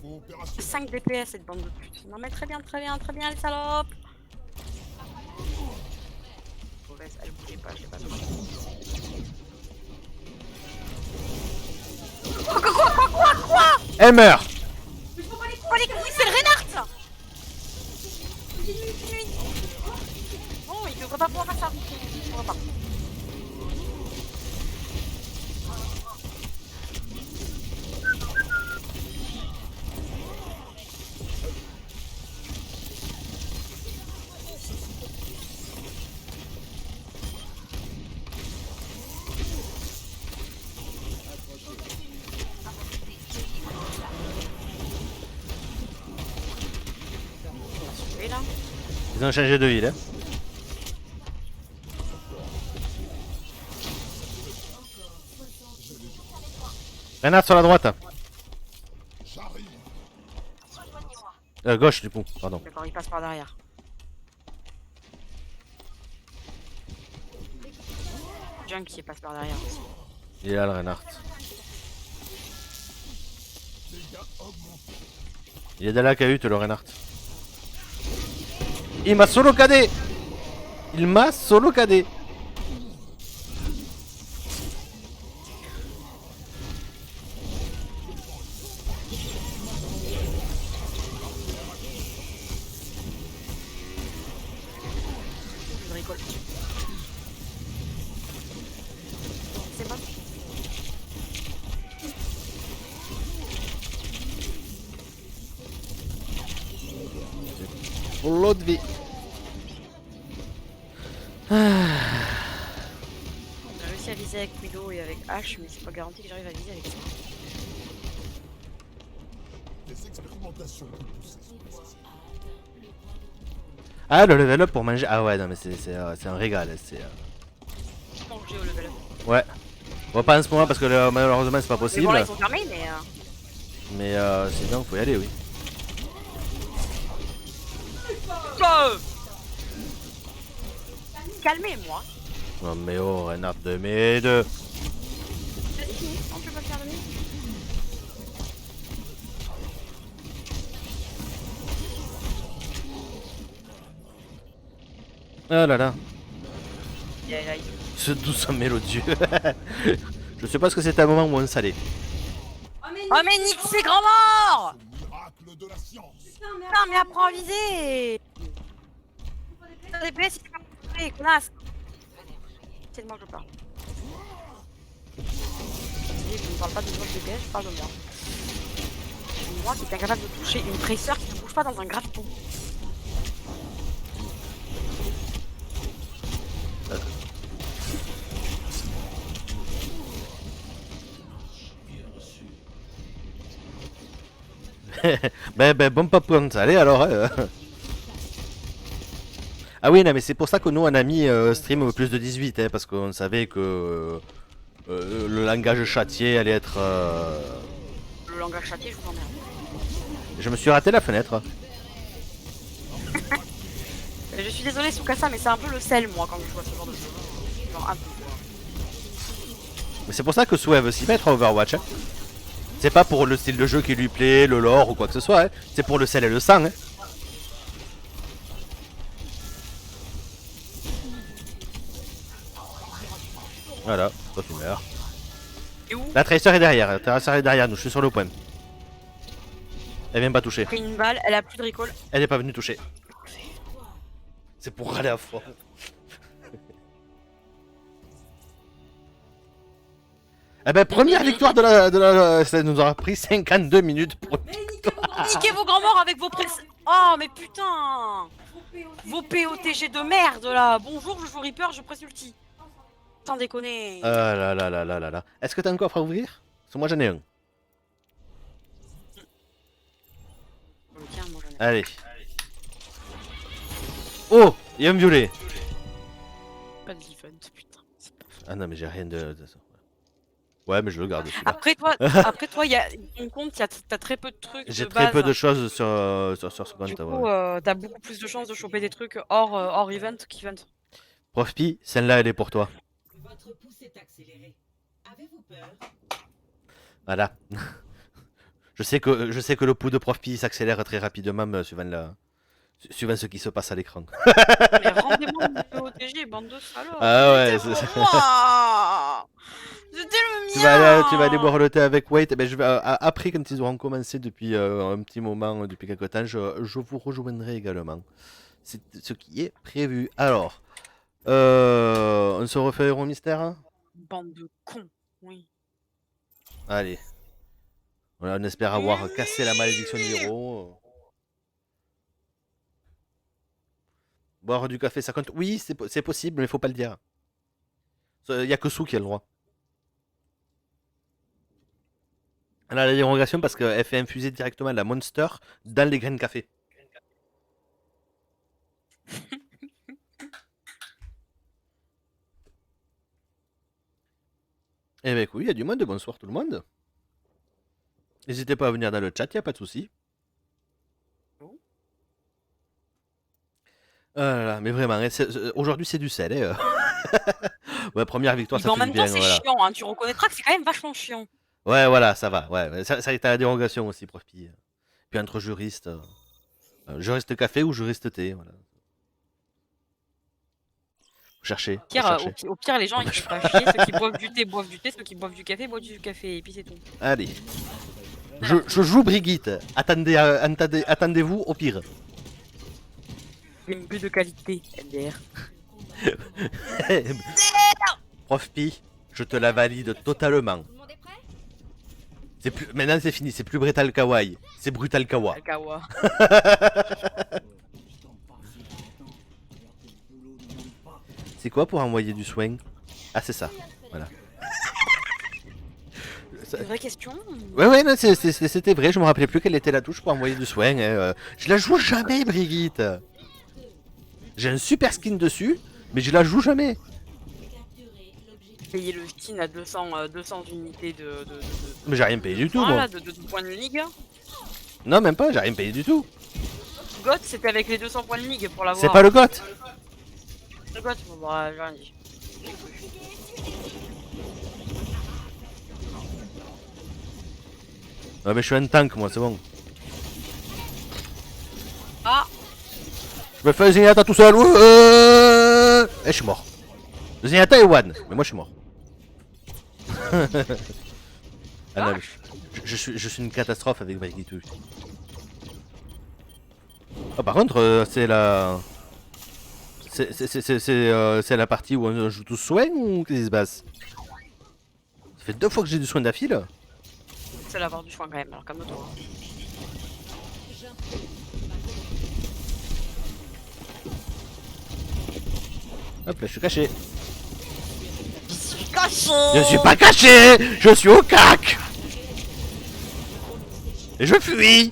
Nouveau opération. 5 DPS cette bande de putes. Non mais très bien les salopes. Mauvaise, elle bougeait pas, je l'ai pas touché. Quoi Elle meurt. Mais faut pas les couilles, c'est le Reinhardt. Non, il devrait pas pouvoir faire ça. Il devrait pas. Là. Ils ont changé de ville, hein. Renard sur la droite. Gauche du coup, pardon. D'accord, il passe par derrière. Junkie passe par derrière aussi. Il est là le Reinhardt. Il est de la cahute le Reinhardt. Il m'a solo cadé. Il m'a solo cadé. Je rigole. C'est bon. Pour l'autre vie. J'ai réussi à viser avec Widow et avec H, mais c'est pas garanti que j'arrive à viser avec ça. Des expérimentations plus poussées sont nécessaires. Ah, le level up pour manger. Ah ouais, non mais c'est un régal. C'est Manger au level up. ouais. Bon, pas en ce moment parce que malheureusement c'est pas Les possible. volets ils sont fermés, mais Mais sinon faut y aller, oui. Calmez-moi. Non mais oh, Reinhardt de mes deux. On peut pas faire de mieux. Ah là là. Aïe, aïe. Ce douce mélodieux. Je sais pas ce que c'était un moment moins salé. Oh mais Nick c'est grand mort. Miracle de la science. Putain mais apprends à viser. DPS il pas touché, connasse. C'est de moi que je parle. Je ne parle pas de moi de DPS, je parle de moi. Moi qui est incapable de toucher une tresseur qui ne bouge pas dans un graviton. Bon pas point, allez alors. Ah oui, non, mais c'est pour ça que nous on a mis stream plus de 18, hein, parce qu'on savait que le langage châtié allait être. Le langage châtié, je vous emmerde. Je me suis raté la fenêtre. Je suis désolée, Sukasa, mais c'est un peu le sel, moi, quand je joue à ce genre de jeu. Genre, un peu, quoi. Mais c'est pour ça que Souhait veut s'y mettre à Overwatch. Hein. C'est pas pour le style de jeu qui lui plaît, le lore ou quoi que ce soit. Hein. C'est pour le sel et le sang. Hein. Voilà, toi tu meurs. Et où? La Tracer est derrière, la Tracer est derrière nous, je suis sur le point. Elle vient pas toucher. Pris une balle, elle a plus de recall. Elle est pas venue toucher. C'est pour râler à fond. Eh ben, première victoire de la... Ça nous aura pris 52 minutes pour une victoire. Niquez vos grands morts avec vos press. Oh, mais putain! Vos POTG de merde là! Bonjour, je joue Reaper, je presse ulti. Sans déconner. Ah là là là là là là. Est-ce que t'as un coffre à ouvrir? Parce que moi j'en ai un. Tiens, moi, j'en ai. Allez. Oh! Il y a un violet. Pas de event, putain. Ah non, mais j'ai rien de ça. Ouais, mais je le garde celui-là. Après toi, il y a une compte, t'as très peu de trucs. J'ai de très base. peu de choses sur ce compte. Du coup, Ouais. t'as beaucoup plus de chances de choper des trucs hors event qu'event. Prof Pi, celle-là elle est pour toi. Votre pouce est accéléré. Avez-vous peur? Voilà. je sais que le pouls de Prof Pi s'accélère très rapidement suivant ce qui se passe à l'écran. Mais rendez-moi mon POTG, bande de salauds. Ah ouais, C'était pour moi. C'était le Tu mien. vas aller boire le thé avec Wait. Ben, je vais, après, quand ils auront commencé depuis un petit moment, depuis quelques temps, je vous rejoindrai également. C'est ce qui est prévu. Alors, on se refait Héros Mystère, hein? Bande de cons, oui. Allez. Voilà, on espère avoir cassé la malédiction du héros. Boire du café, ça compte? Oui, c'est possible, mais faut pas le dire. Il y a que Sou qui a le droit. Elle a la dérogation parce qu'elle fait infuser directement la Monster dans les graines de café. Eh ben écoute, il y a du monde, bonsoir tout le monde. N'hésitez pas à venir dans le chat, il n'y a pas de souci. Mais vraiment, hein, aujourd'hui c'est du sel. Hein. Ouais, première victoire, ça en fait même du bien. temps, c'est Voilà. chiant, hein. Tu reconnaîtras que c'est quand même vachement chiant. Ouais, voilà, ça va. Ouais, ça a été à la dérogation aussi, Prof Pi. Puis entre juristes, juriste café ou juriste thé, voilà. Cherchez. Au pire, les gens ils se font chier. Ceux qui boivent du thé boivent du thé, ceux qui boivent du café boivent du café, et puis c'est tout. Allez. Je joue Brigitte. Attendez-vous au pire. Une but de qualité, MDR. Prof Pi, je te la valide totalement. Tout le monde est prêt? C'est plus... Maintenant c'est fini, c'est plus Brutal Kawaii, c'est Brutal Kawa. Kawa. C'est quoi pour envoyer du soin? Ah c'est ça, voilà. C'est une vraie question. Ouais, non, c'était vrai, je me rappelais plus quelle était la touche pour envoyer du soin. Hein. Je la joue jamais, Brigitte. J'ai un super skin dessus, mais je la joue jamais. Payer le skin à 200 unités de Mais j'ai rien payé du tout, voilà, moi. de points de ligue. Non, même pas, j'ai rien payé du tout. GOT, c'était avec les 200 points de ligue pour l'avoir. C'est pas le GOT. Le GOT, bon, bah, j'ai rien dit. Ouais, mais je suis un tank, moi, c'est bon. Ah, Je me fais un Zenyatta tout seul. Et je suis mort. Le Zenyatta est one, mais moi je suis mort. Ah non, mais je suis une catastrophe avec Brigitte. Ah, par contre, c'est la... C'est la partie où on joue tous soin ou qu'est-ce qui se passe? Ça fait 2 fois que j'ai du soin d'affile. c'est l'avoir du foin quand même, alors calme-toi. Hop là, je suis caché. Caché. Je suis pas caché. Je suis au cac. Et je fuis.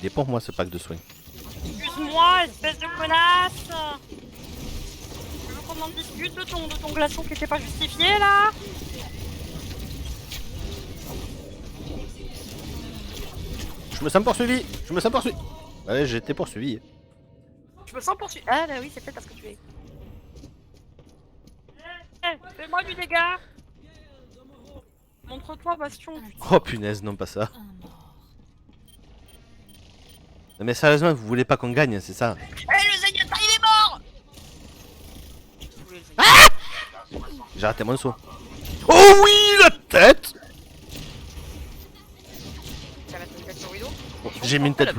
est pour moi ce pack de soins. Excuse-moi, espèce de connasse. Tu veux qu'on en discute de ton glaçon qui était pas justifié là? Je me sens poursuivi. Je me sens poursuivi. Ouais, j'ai été poursuivi. Je me sens poursuivi. Ah bah oui, c'est peut-être parce que tu es. Fais-moi du dégât. Montre-toi, Bastion. Oh punaise, non pas ça. Un mort. Non mais sérieusement, vous voulez pas qu'on gagne, c'est ça? Eh, le Zenyatta, il est mort. J'ai raté mon saut. Oh oui, la tête! Tu vas mettre une tête sur Widow. Oh, j'ai mis une tête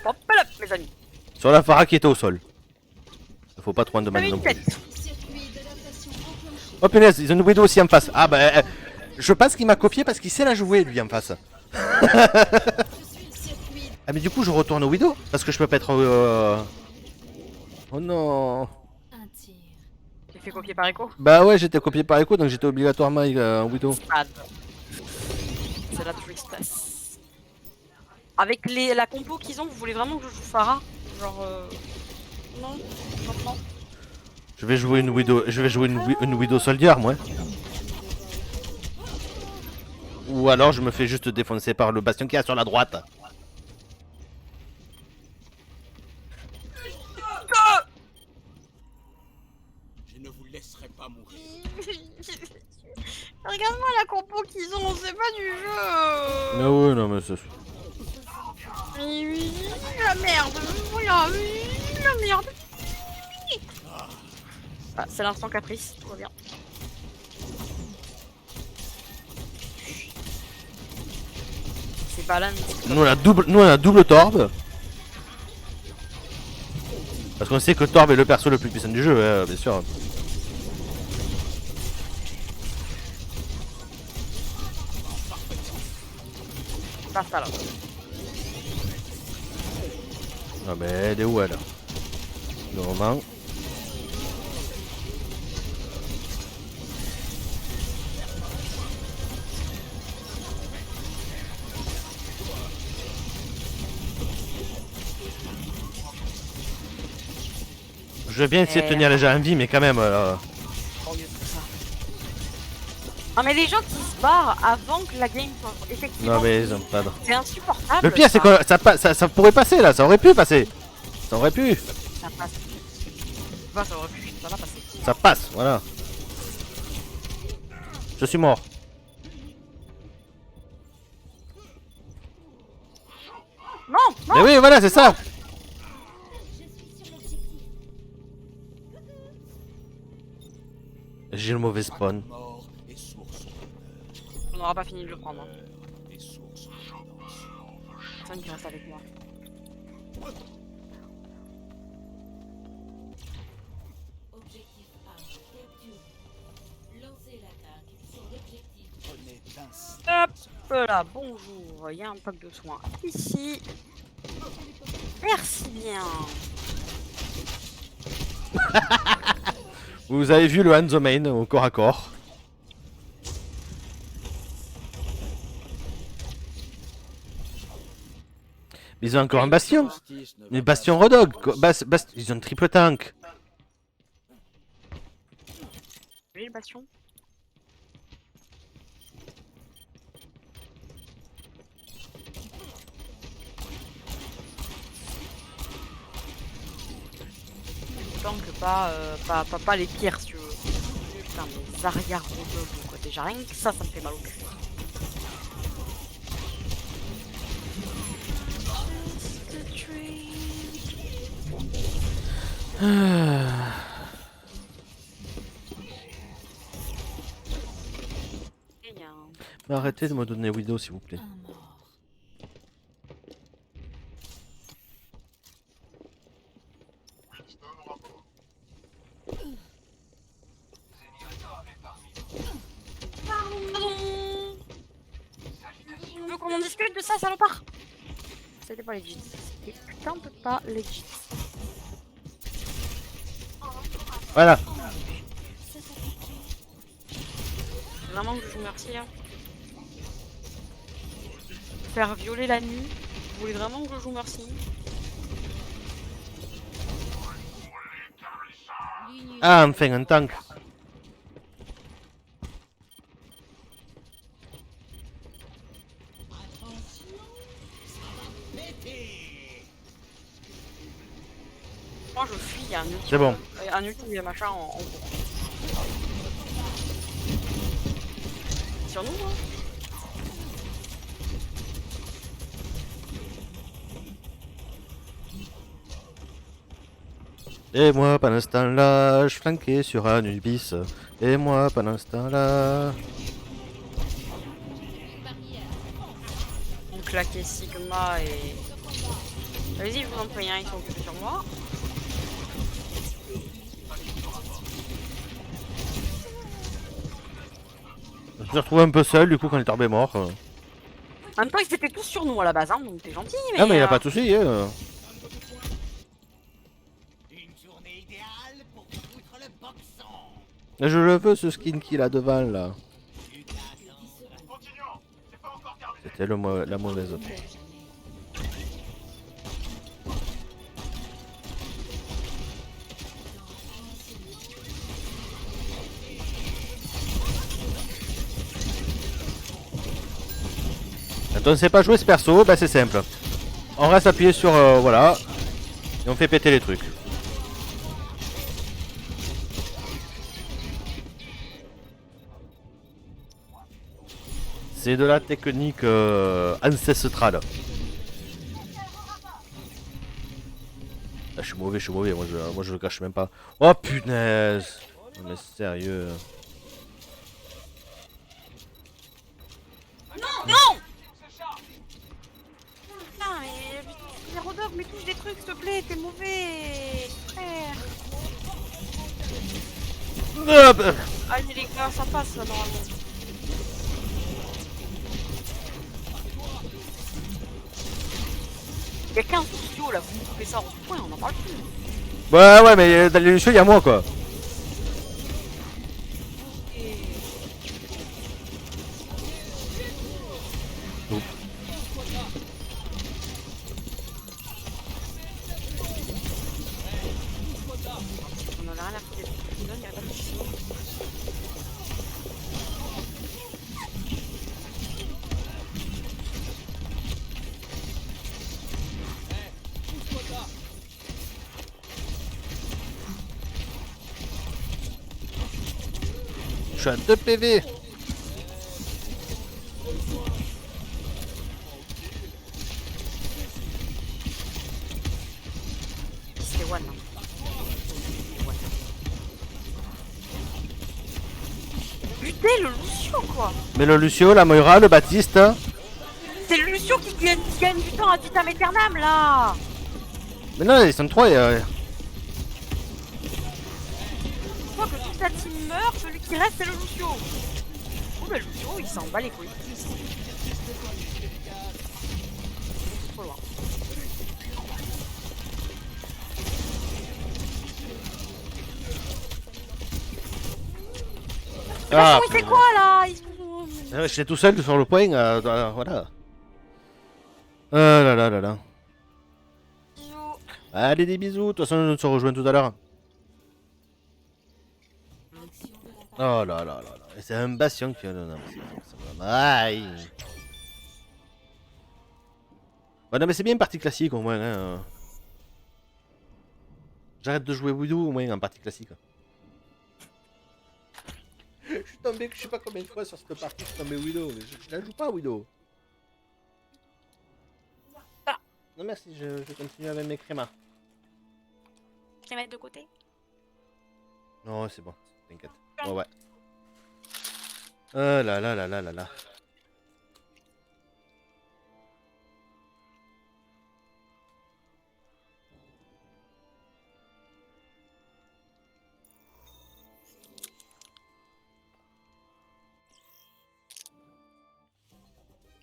Pop up, mes amis. sur la Pharah qui était au sol. Faut pas trop en T'as demander mis non une plus. tête. Circuit d'adaptation enclenché. Oh punaise, ils ont une Widow aussi en face. Ah bah, je pense qu'il m'a copié parce qu'il sait la jouer lui en face. Je suis le circuit. Ah mais du coup je retourne au Widow parce que je peux pas être... Oh non. Un tir. Tu fais copier par Echo. Bah ouais, j'étais copié par Echo donc j'étais obligatoirement en Widow. Sad. C'est la tristesse. Avec la compo qu'ils ont, vous voulez vraiment que je joue Pharah? Genre non, non. Je vais jouer une Widow, une Widow Soldier moi. Ou alors je me fais juste défoncer par le bastion qui est sur la droite. Je ne vous laisserai pas mourir. Regarde-moi la compo qu'ils ont, c'est pas du jeu. Mais ouais, non mais c'est... Oui, la merde. Voilà, la merde. Ah, c'est l'instant caprice, tout va bien. C'est balance. Nous on a double Torb. Parce qu'on sait que Torb est le perso le plus puissant du jeu, hein, bien sûr. Pas ça là. Non mais elle est où elle? Normalement. Je veux bien essayer de tenir les gens en vie, mais quand même. Au lieu de tout ça. Non mais les gens qui se barrent avant que la game soit effectivement. Non mais ils ont pas de... C'est insupportable. Le pire c'est que ça pourrait passer là, ça aurait pu passer. Ça aurait pu. Ça passe. Bah, ça aurait pu, ça va passer. Ça passe, voilà. Je suis mort. Non, non. Mais oui, voilà, c'est ça. J'ai le mauvais spawn. Mort et source On n'aura pas fini de le prendre. Hein. et source Personne qui reste avec moi. Objectif A, capture. Lancez l'attaque sur l'objectif. prenez d'instinct. Hop là, bonjour. Il y a un pack de soins ici. Merci bien. Vous avez vu le Hanzo Main au corps à corps. Mais ils ont encore un bastion. Mais bastion Rodog. Ils ont un triple tank. Oui, le bastion. Donc pas les pires si tu veux. Putain mais Zarya Rodog quoi, déjà rien que ça me fait mal au cul. Mais arrêtez de me donner Widow s'il vous plaît. Un mort. Pardon. Tu veux qu'on en discute de ça, salopard? C'était pas legit. C'était putain de pas legit. Voilà. Vraiment que je vous remercie. Hein. faire violer la nuit. Vous voulez vraiment que je joue Mercy? Ah, enfin, un tank. Moi je fuis, il y a un ulti. C'est bon. Un ulti machin en cours. Sur nous, hein. Et moi, pendant ce temps-là, je flanquais sur Anubis. Et moi, pendant ce temps-là... On claquait Sigma et... Allez-y, je vous en prie, hein, ils sont occupés sur moi. Je me suis retrouvé un peu seul, du coup, quand il est tombé mort. En même temps, ils étaient tous sur nous à la base, hein, donc t'es gentil, mais... Ah, mais il a pas de soucis, hein. Une journée idéale pour foutre le boxon. Je le veux, ce skin qu'il a devant, là. C'était la mauvaise. Quand on ne sait pas jouer ce perso, bah c'est simple. On reste appuyé sur voilà. Et on fait péter les trucs. C'est de la technique ancestrale. Ah, je suis mauvais, moi je le cache même pas. Oh punaise! Non, mais sérieux. Non! Putain, mais Rodolphe, mais touche des trucs, s'il te plaît, t'es mauvais, frère. Allez les gars, ça passe là normalement. Y'a qu'un studio là, vous me coupez ça en point, on en parle plus. Ouais, mais dans les jeux, il y a moi quoi. On en a rien à foutre des trucs que je donne, y'a pas de soucis. Je suis à 2 PV. C'était one. Hein. Putain, le Lucio quoi! Mais le Lucio, la Moira, le Baptiste. C'est le Lucio qui gagne du temps à vitam aeternam là! Mais non, ils sont 3 Une fois que toute la team meurt, celui qui reste c'est le Lucio! Oh bah le Lucio il s'en bat les couilles. Trop loin. Ah, il fait quoi là? j'étais tout seul sur le point, voilà. Oh là là là là. Bisous. Allez, des bisous, de toute façon, on se rejoint tout à l'heure. Oh là là là là. Et c'est un Bastion qui... Non, aïe. Bah non, mais c'est bien une partie classique au moins. Hein. J'arrête de jouer Widow au moins en partie classique. Je suis tombé, je sais pas combien de fois sur cette partie, je suis tombé Widow, mais je la joue pas Widow. Ah. Non merci, je continue avec mes crémas. Je les mettre de côté. Non, c'est bon, t'inquiète. Oh ouais. Oh là là là là là là.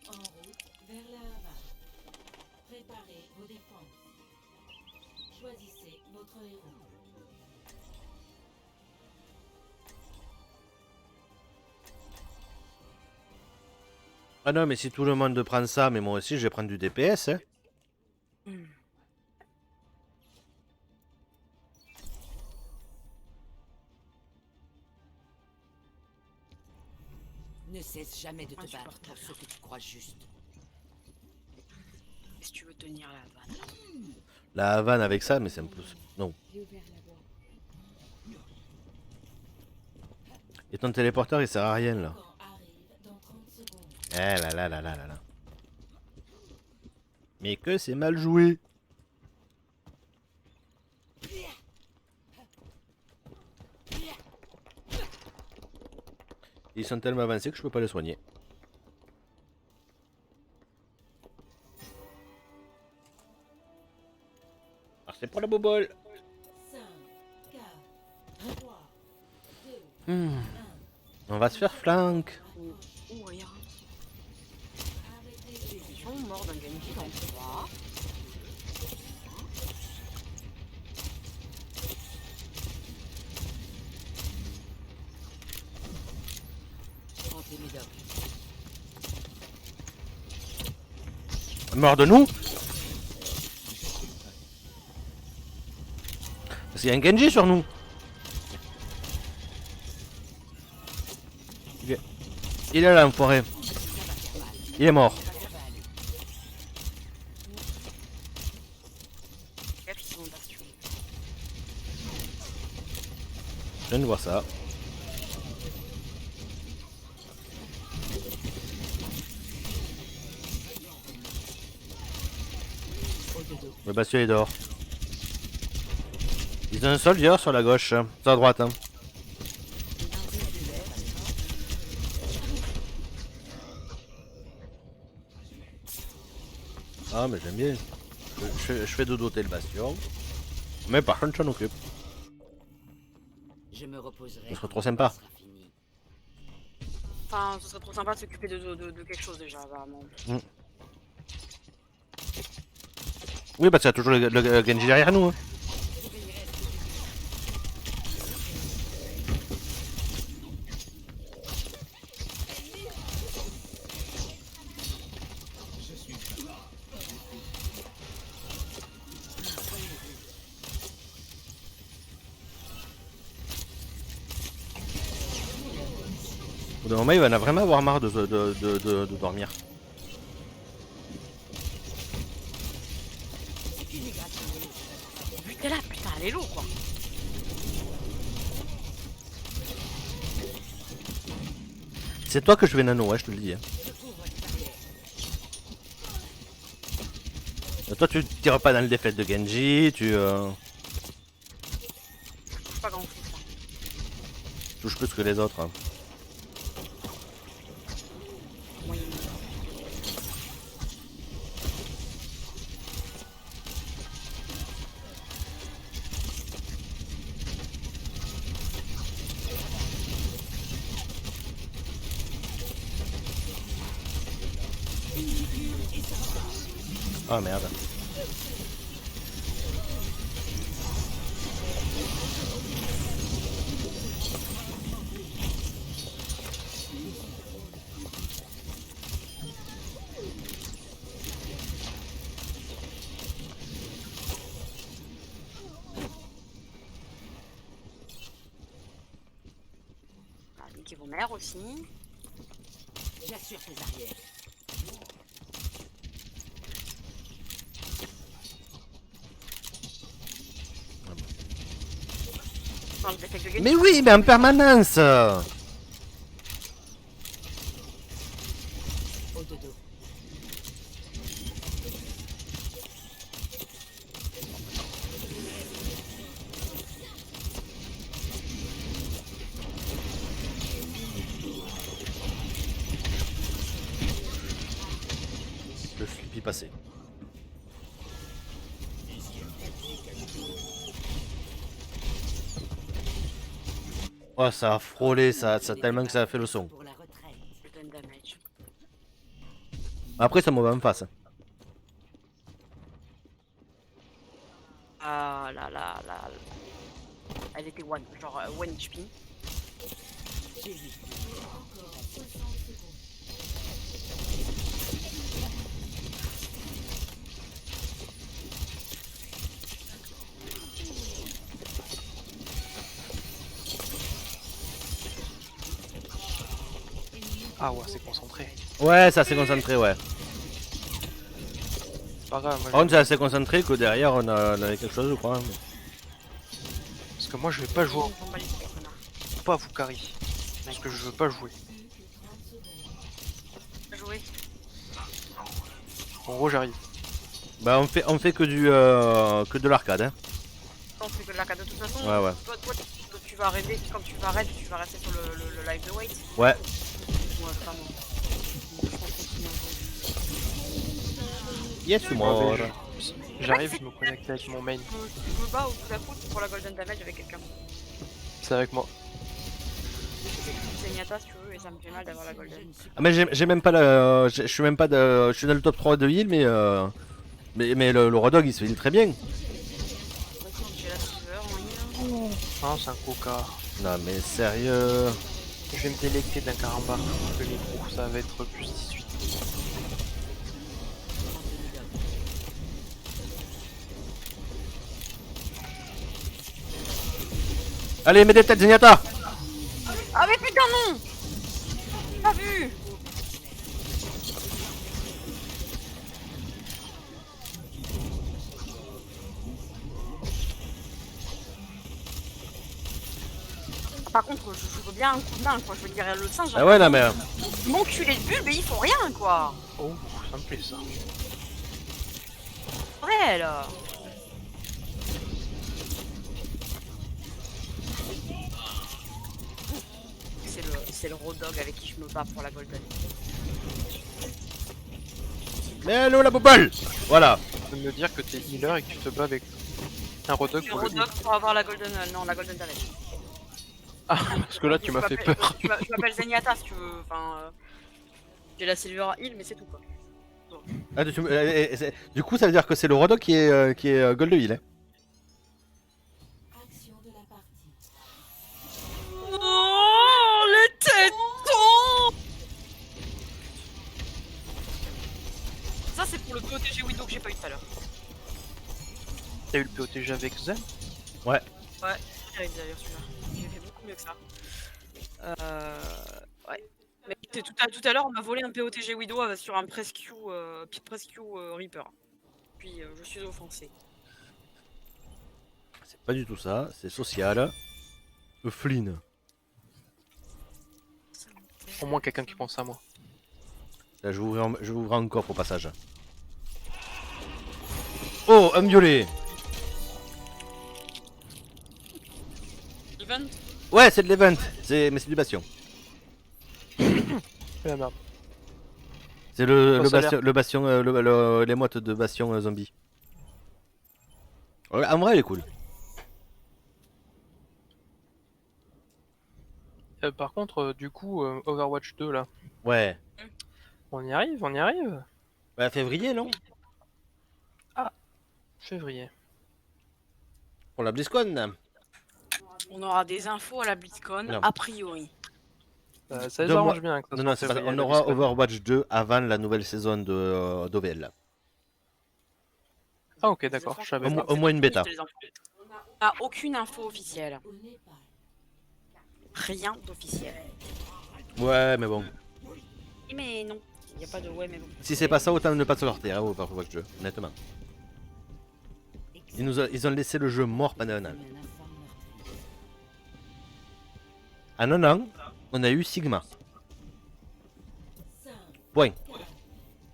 En route vers la Havane. Préparez vos défenses. Choisissez votre héros. Ah non, mais si tout le monde prend ça, mais moi aussi je vais prendre du DPS. Hein. Ne cesse jamais de te battre Insupportable. pour ce que tu crois juste. Si tu veux tenir la vanne. La Havane avec ça, mais c'est un peu. Non. J'ai ouvert la boîte. Et ton téléporteur il sert à rien là. Quand arrive dans 30 secondes. Eh là là là là là là. Mais que c'est mal joué. Ils sont tellement avancés que je peux pas les soigner. Ah, c'est pour la bobole. 5, 4, 3, 2, On va se faire flank. Oh, regarde. arrêtez. Ils sont morts d'un Genji dans 3. Prends tes médocs. Mort de nous. Parce qu'il y a un Genji sur nous. Il est là l'enfoiré. Il est mort. Gaffe, ils sont en bastion. Je viens de voir ça. Le bastion est dehors. Ils ont un soldier sur la gauche, sur la droite. Hein. Ah mais j'aime bien. Je fais dodoter le bastion. Mais par contre j'en occupe. Je me reposerai. Ce serait quand trop le sympa. combat sera fini. Enfin, ce serait trop sympa de s'occuper de quelque chose déjà, apparemment. Oui parce qu'il y a toujours le Genji derrière nous. Hein. Au bout d'un moment il va en a vraiment avoir marre de dormir. Vu que t'es là, putain, elle est lourde quoi. C'est toi que je vais nano, ouais je te le dis. Hein. Toi tu tires pas dans le défaite de Genji, tu Je touche pas grand chose. touches plus que les autres. Hein. Moyen. Ah merde. Ah, niquez vos mères aussi. J'assure tes arrières. Dans le défaite de Genji. Mais oui, mais en permanence. Au dodo. Le flippy passé. Oh ça a frôlé, ça tellement que ça a fait le son. Pour la retraite. Je donne damage. Après ça m'en face. Ah là là là. Elle était one, genre one HP. J'ai vu. Ah ouais, c'est concentré. Ouais, c'est assez concentré, ouais. C'est pas grave, moi, Par contre, c'est assez concentré que derrière on a quelque chose, je crois. Hein. parce que moi je vais pas jouer, On s'en bat les couilles, connard. pas à vous carry. Parce que je veux pas jouer. Jouer. En gros, j'arrive. Bah, on fait que de l'arcade, hein. On fait que de la carte de toute façon. Ouais, ouais. Toi, tu vas rêver, comme tu vas rester sur le live de Wait. Ouais. Ouais, pas moi. Je pense que c'est bien. Yes, mort. J'arrive, je me connecte avec mon main. Je me bats au coup à coup pour la golden damage avec quelqu'un. C'est avec moi. C'est Zenyatta si tu veux et ça me fait mal d'avoir la golden. Ah, mais j'ai même pas je suis même pas je suis dans le top 3 de heal, mais le Raw Dog il se heal très bien. J'ai la silver en heal. Ah, c'est un coca. Non mais sérieux. Je vais me délecter d'un carambar. Le micro, ça va être plus 18. Allez, mets des têtes Zenyatta. Ah mais putain non. J'ai pas vu. Par contre, je veux bien un coup de main, quoi. Je veux dire, le singe. Ah ouais, non mais... Mon culé de bulbe et ils font rien, quoi. Oh, ça me plaît ça. Vrai, là. C'est le Raw Dog avec qui je me bats pour la golden. Mais allô la bobole. Voilà. Tu peux me dire que t'es healer et que tu te bats avec un rodog Le pour Raw le Dog heal. pour avoir la golden, non, la golden damage. Ah, parce que là tu m'as fait peur. Je m'appelle Zenyatta si tu veux. Enfin, j'ai la silver heal, mais c'est tout, quoi. Ah, du coup ça veut dire que c'est le Raw Dog qui est gold heal, hein. Action de la partie. Oh, les tétons. Ça, c'est pour le POTG Widow que j'ai pas eu tout à l'heure. T'as eu le POTG avec Zen? Ouais. Ouais, c'est terrible d'ailleurs celui-là. J'ai fait beaucoup mieux que ça. Ouais. Mais tout à l'heure, on m'a volé un POTG Widow sur un Presque Reaper. Puis je suis offensé. C'est pas du tout ça, c'est social. Flynn. Au moins quelqu'un qui pense à moi. Là je vais ouvrir un coffre au passage. Oh, un violet. Event. Ouais, c'est de l'event, mais c'est du bastion. La merde. C'est Oh, ça a le bastion, l'émote de bastion zombie. Ouais, en vrai, il est cool. Par contre, du coup, Overwatch 2 là, Ouais. on y arrive, on y arrive. Bah, février, non? Février. Pour la BlizzCon. On aura des infos à la BlizzCon, Non. a priori. Ça les Deux arrange mois. bien. Que ça Non, soit non, c'est pas ça. février, On la aura BlizzCon. Overwatch 2 avant la nouvelle saison d'OVL. Ah ok, d'accord, je savais pas. Au moins une bêta. On n'a aucune info officielle. Au Népal. Rien d'officiel. Ouais, mais bon. Mais non, il n'y a pas de ouais, mais bon. Si c'est pas ça, autant ne pas se sortir, hein, Overwatch 2, honnêtement. Ils ont laissé le jeu mort pendant un an. En un an, on a eu Sigma. Point.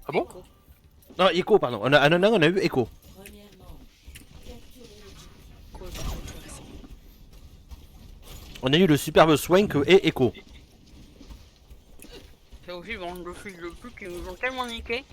Ah bon? Non, Echo, pardon. En un an, on a eu Echo. Premièrement, capturer l'objectif. On a eu le superbe Swank et Echo. C'est aussi bon, le fils de pute qui nous ont tellement niqué.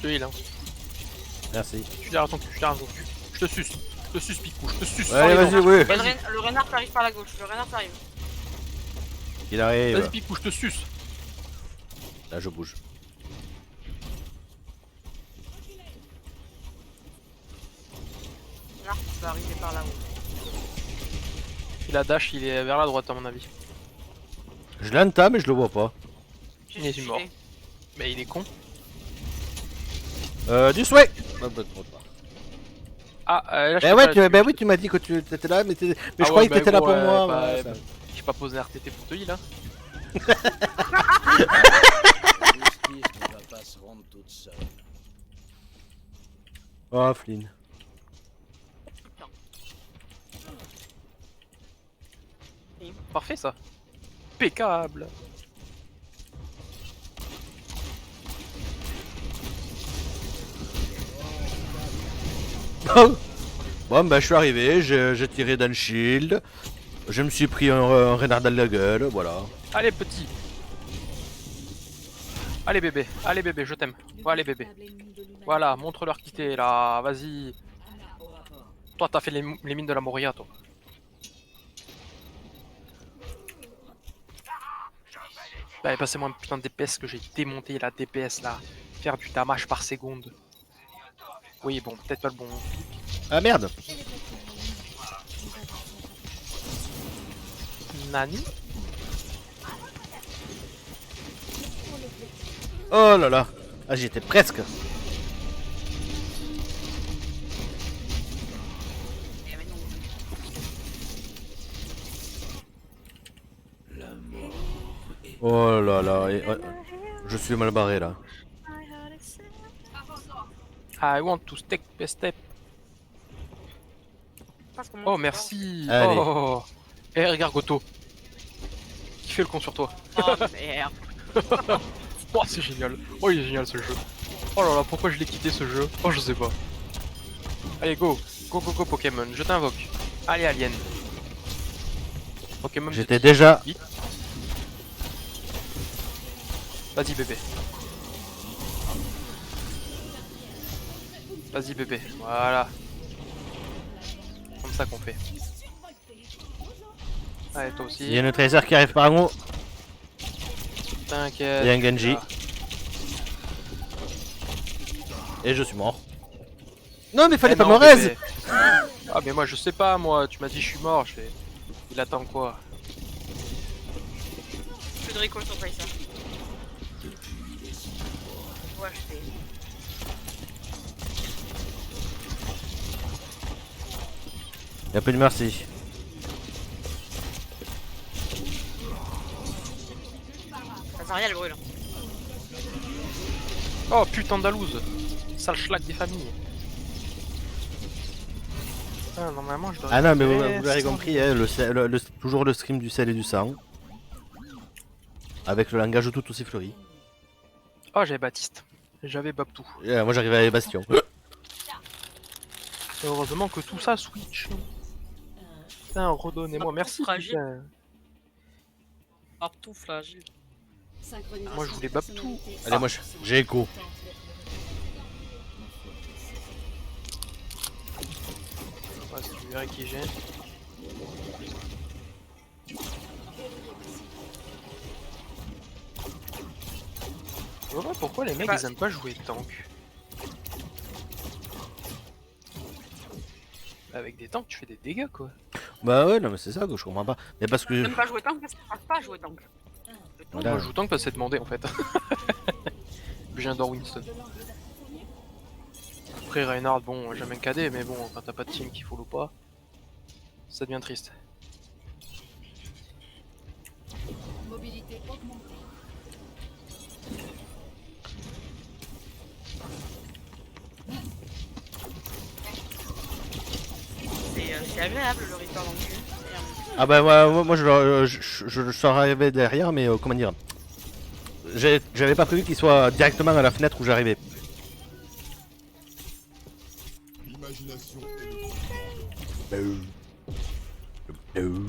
te heal, hein. Merci. Je suis derrière ton cul, je suis derrière ton cul. Je te suce, Picou, je te suce. Ouais, allez, vas-y, oui. Le renard qui arrive par la gauche, le renard qui arrive. Il arrive. Vas-y, Picou, je te suce. Là, je bouge. Le renard qui va arriver par là-haut. Il a dash, il est vers la droite à mon avis. Je l'entends, mais je le vois pas. Il est mort. Mais il est con. Du souhait. Trop tard. Ah, là je Bah peux ouais, pas tu, la bah tuer. oui, tu m'as dit que tu étais là, mais, je Ah croyais ouais, que t'étais bah là pour gros, moi. bah, voilà, ça. j'ai pas posé un RTT pour te heal, hein. La justice ne va pas se rendre toute seule. Oh, Flynn. Parfait ça. Impeccable. Bon, bah, je suis arrivé, j'ai tiré dans le shield. Je me suis pris un renard dans la gueule, voilà. Allez petit. Allez bébé, je t'aime. Allez bébé. Voilà, montre-leur qui t'es là, vas-y. Toi t'as fait les mines de la Moria toi. Allez, passez-moi un putain de DPS que j'ai démonté la DPS là. Faire du damage par seconde. Oui bon, peut-être pas le bon. Ah merde. Nani? Oh là là. Ah, j'y étais presque. Oh là là. Je suis mal barré là. I want to step by step. Oh merci. Allez. Oh. Eh regarde Goto. Qui fait le con sur toi. Oh merde. Oh c'est génial. Oh il est génial ce jeu. Oh là là pourquoi je l'ai quitté ce jeu. Oh je sais pas. Allez go. Go Pokémon. Je t'invoque. Allez Alien. Pokémon. J'étais déjà. Vite. Vas-y bébé. Vas-y bébé. Voilà. Comme ça qu'on fait. Allez toi aussi. Il y a une Tracer qui arrive par en haut. T'inquiète. Il y a un Genji. Et je suis mort. Non mais fallait pas me raise. bébé. Ah mais moi je sais pas moi, tu m'as dit je suis mort, je fais... Il attend quoi? Plus de recall sur Tracer. Ouais, je fais. Y'a plus de merci. Ça sert à rien le brûle. Oh putain d'alouse. Sale schlag des familles. Ah, normalement je dois... Ah non mais vous récupérer l'avez 600. compris, hein, toujours le stream du sel et du sang. Avec le langage tout aussi fleuri. Oh j'avais Baptiste. J'avais Babtou. Et, moi j'arrivais à les bastions. Heureusement que tout ça switch. Putain redonnez-moi, merci fragile. putain. Partout fragile. Moi je voulais Babtou. Allez moi j'ai écho. Ouais, si tu verrais qui j'ai. Je vois pas pourquoi les mecs ils aiment pas jouer tank. Avec des tanks tu fais des dégâts quoi. Bah ouais non mais c'est ça que je comprends pas. Mais parce que. J'aime pas jouer tank parce qu'ils savent pas jouer tank. Voilà. Moi je joue tank parce que c'est demandé en fait. J'ai un Winston. Après Reinhardt bon j'aime un KD mais bon quand t'as pas de team qui follow pas, ça devient triste. Mobilité augmentée. C'est agréable le record dans le cul. Ah bah moi je suis arrivé derrière mais comment dire. J'avais pas prévu qu'il soit directement à la fenêtre où j'arrivais. L'imagination est le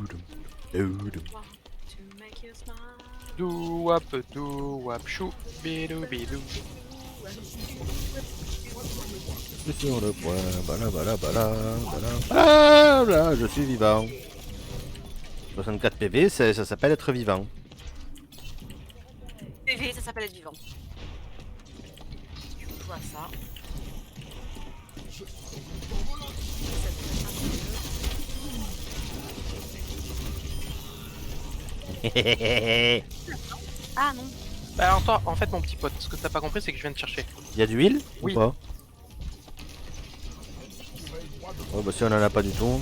Do wap chou bidou bidou. Je suis sur le point, bala, je suis vivant. 64 PV, ça s'appelle être vivant. PV, ça s'appelle être vivant. Je vois ça. Ah non. Bah alors toi, en fait mon petit pote, ce que t'as pas compris c'est que je viens de chercher. Il y a du huile Oui. ou pas? Oh bah si on en a pas du tout.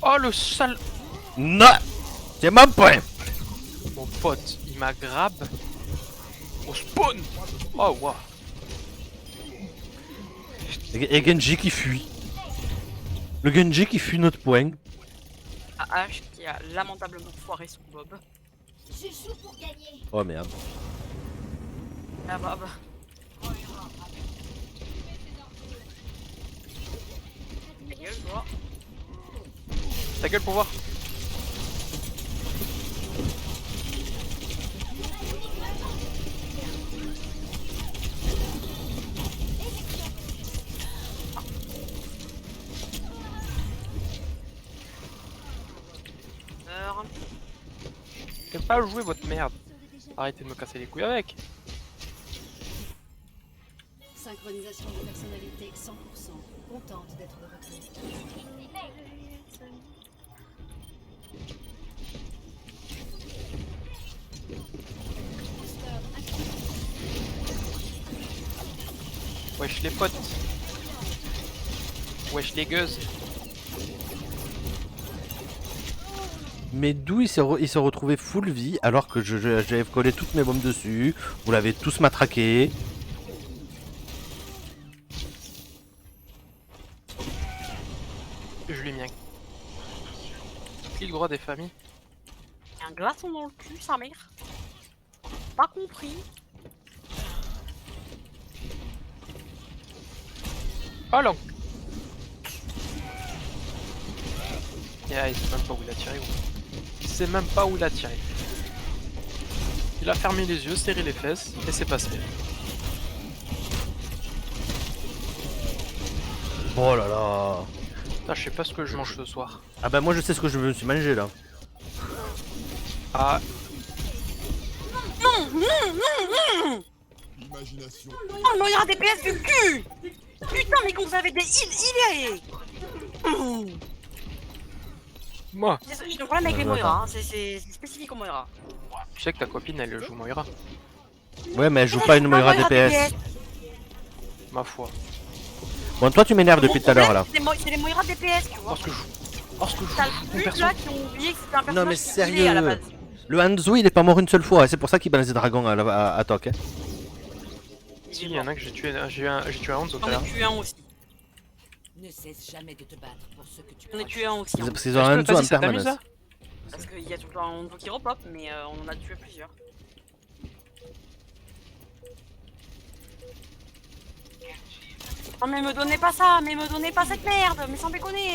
Oh le sale... Non, c'est mon point. Mon pote, il m'a grab au spawn. Oh waouh. Et Genji qui fuit. Le Genji qui fuit notre point. H qui a lamentablement foiré son bob. Je joue pour gagner. Oh merde. Ah bah. Ta gueule, toi. Ta gueule pour voir. J'aime pas jouer votre merde. Arrêtez de me casser les couilles avec. Synchronisation de personnalité 100%. Contente d'être de retour. Wesh les potes. Wesh les gueuses. Mais d'où il s'est retrouvé full vie alors que j'avais collé toutes mes bombes dessus. Vous l'avez tous matraqué. Je lui ai mis un clic droit des familles. Un glaçon dans le cul, sa mère. Pas compris. Oh là. Yeah, il sait même pas où il a tiré. Gros. Il sait même pas où il a tiré. Il a fermé les yeux, serré les fesses et c'est passé. Oh là là. Putain, je sais pas ce que je mange ce soir. Ah bah moi je sais ce que je me suis mangé là. Ah, L'imagination. Oh, le Moira DPS du cul. Putain, mais qu'on vous avez des heals. moi. J'ai un problème avec les Moira, hein. C'est spécifique au Moira. Tu sais que ta copine elle joue Moira. Ouais mais elle joue pas une Moira DPS. Ma foi. Bon toi tu m'énerves depuis tout à l'heure là. C'est les Moira DPS, tu vois. Parce que je joue. Parce que je T'as joue le mon but perso. là qui ont oublié que c'était un personnage Non mais qui est healé à la sérieux. base. Le Hanzo il est pas mort une seule fois et c'est pour ça qu'il balance des dragons à Tok. Hein. Si, il y en a que j'ai tué un Hanzo tout à J'en l'heure. ai tué un aussi. Ne cesse jamais de te battre pour ce que tu J'en ai crois. tué un aussi. C'est Hein. parce qu'ils ont un Hanzo Vas-y, en ça t'amuse, permanence. ça Parce qu'il y a tout le temps un Hanzo qui repop, mais on en a tué plusieurs. Oh mais me donnez pas ça, mais me donnez pas cette merde, mais sans déconner.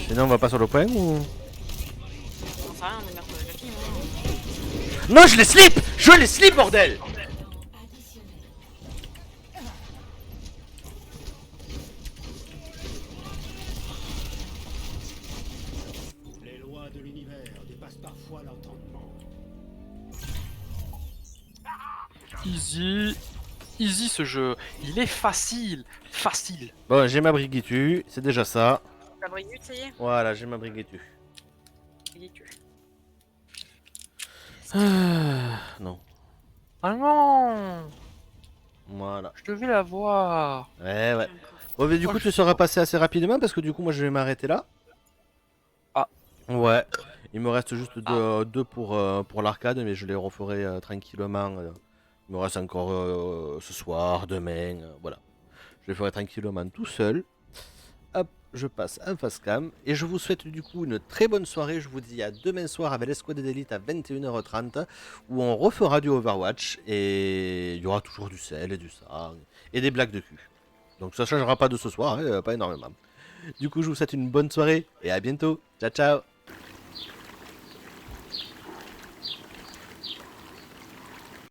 Sinon on va pas sur le point ou... J'en sais rien, mais merde, la fille, hein. Non je les slip. Je les slip bordel. Les lois de l'univers dépassent parfois l'entendement. Easy. Easy ce jeu. Il est facile. Facile. Bon j'ai ma Brigitte, c'est déjà ça. T'as brigué, ça y est. Voilà j'ai ma Brigitte. Il est tué. Ah, non. Ah non. Voilà. Je devais la voir. Ouais. Bon mais du coup tu seras passé assez rapidement parce que du coup moi je vais m'arrêter là. Ah. Ouais. Il me reste juste deux pour l'arcade mais je les referai tranquillement. Il me reste encore ce soir, demain, voilà. Je les ferai tranquillement tout seul. Hop, je passe un face cam et je vous souhaite du coup une très bonne soirée. Je vous dis à demain soir avec l'Escouade d'Elite à 21h30 où on refera du Overwatch et il y aura toujours du sel et du sang et des blagues de cul. Donc ça changera pas de ce soir, hein, pas énormément. Du coup je vous souhaite une bonne soirée et à bientôt. Ciao ciao.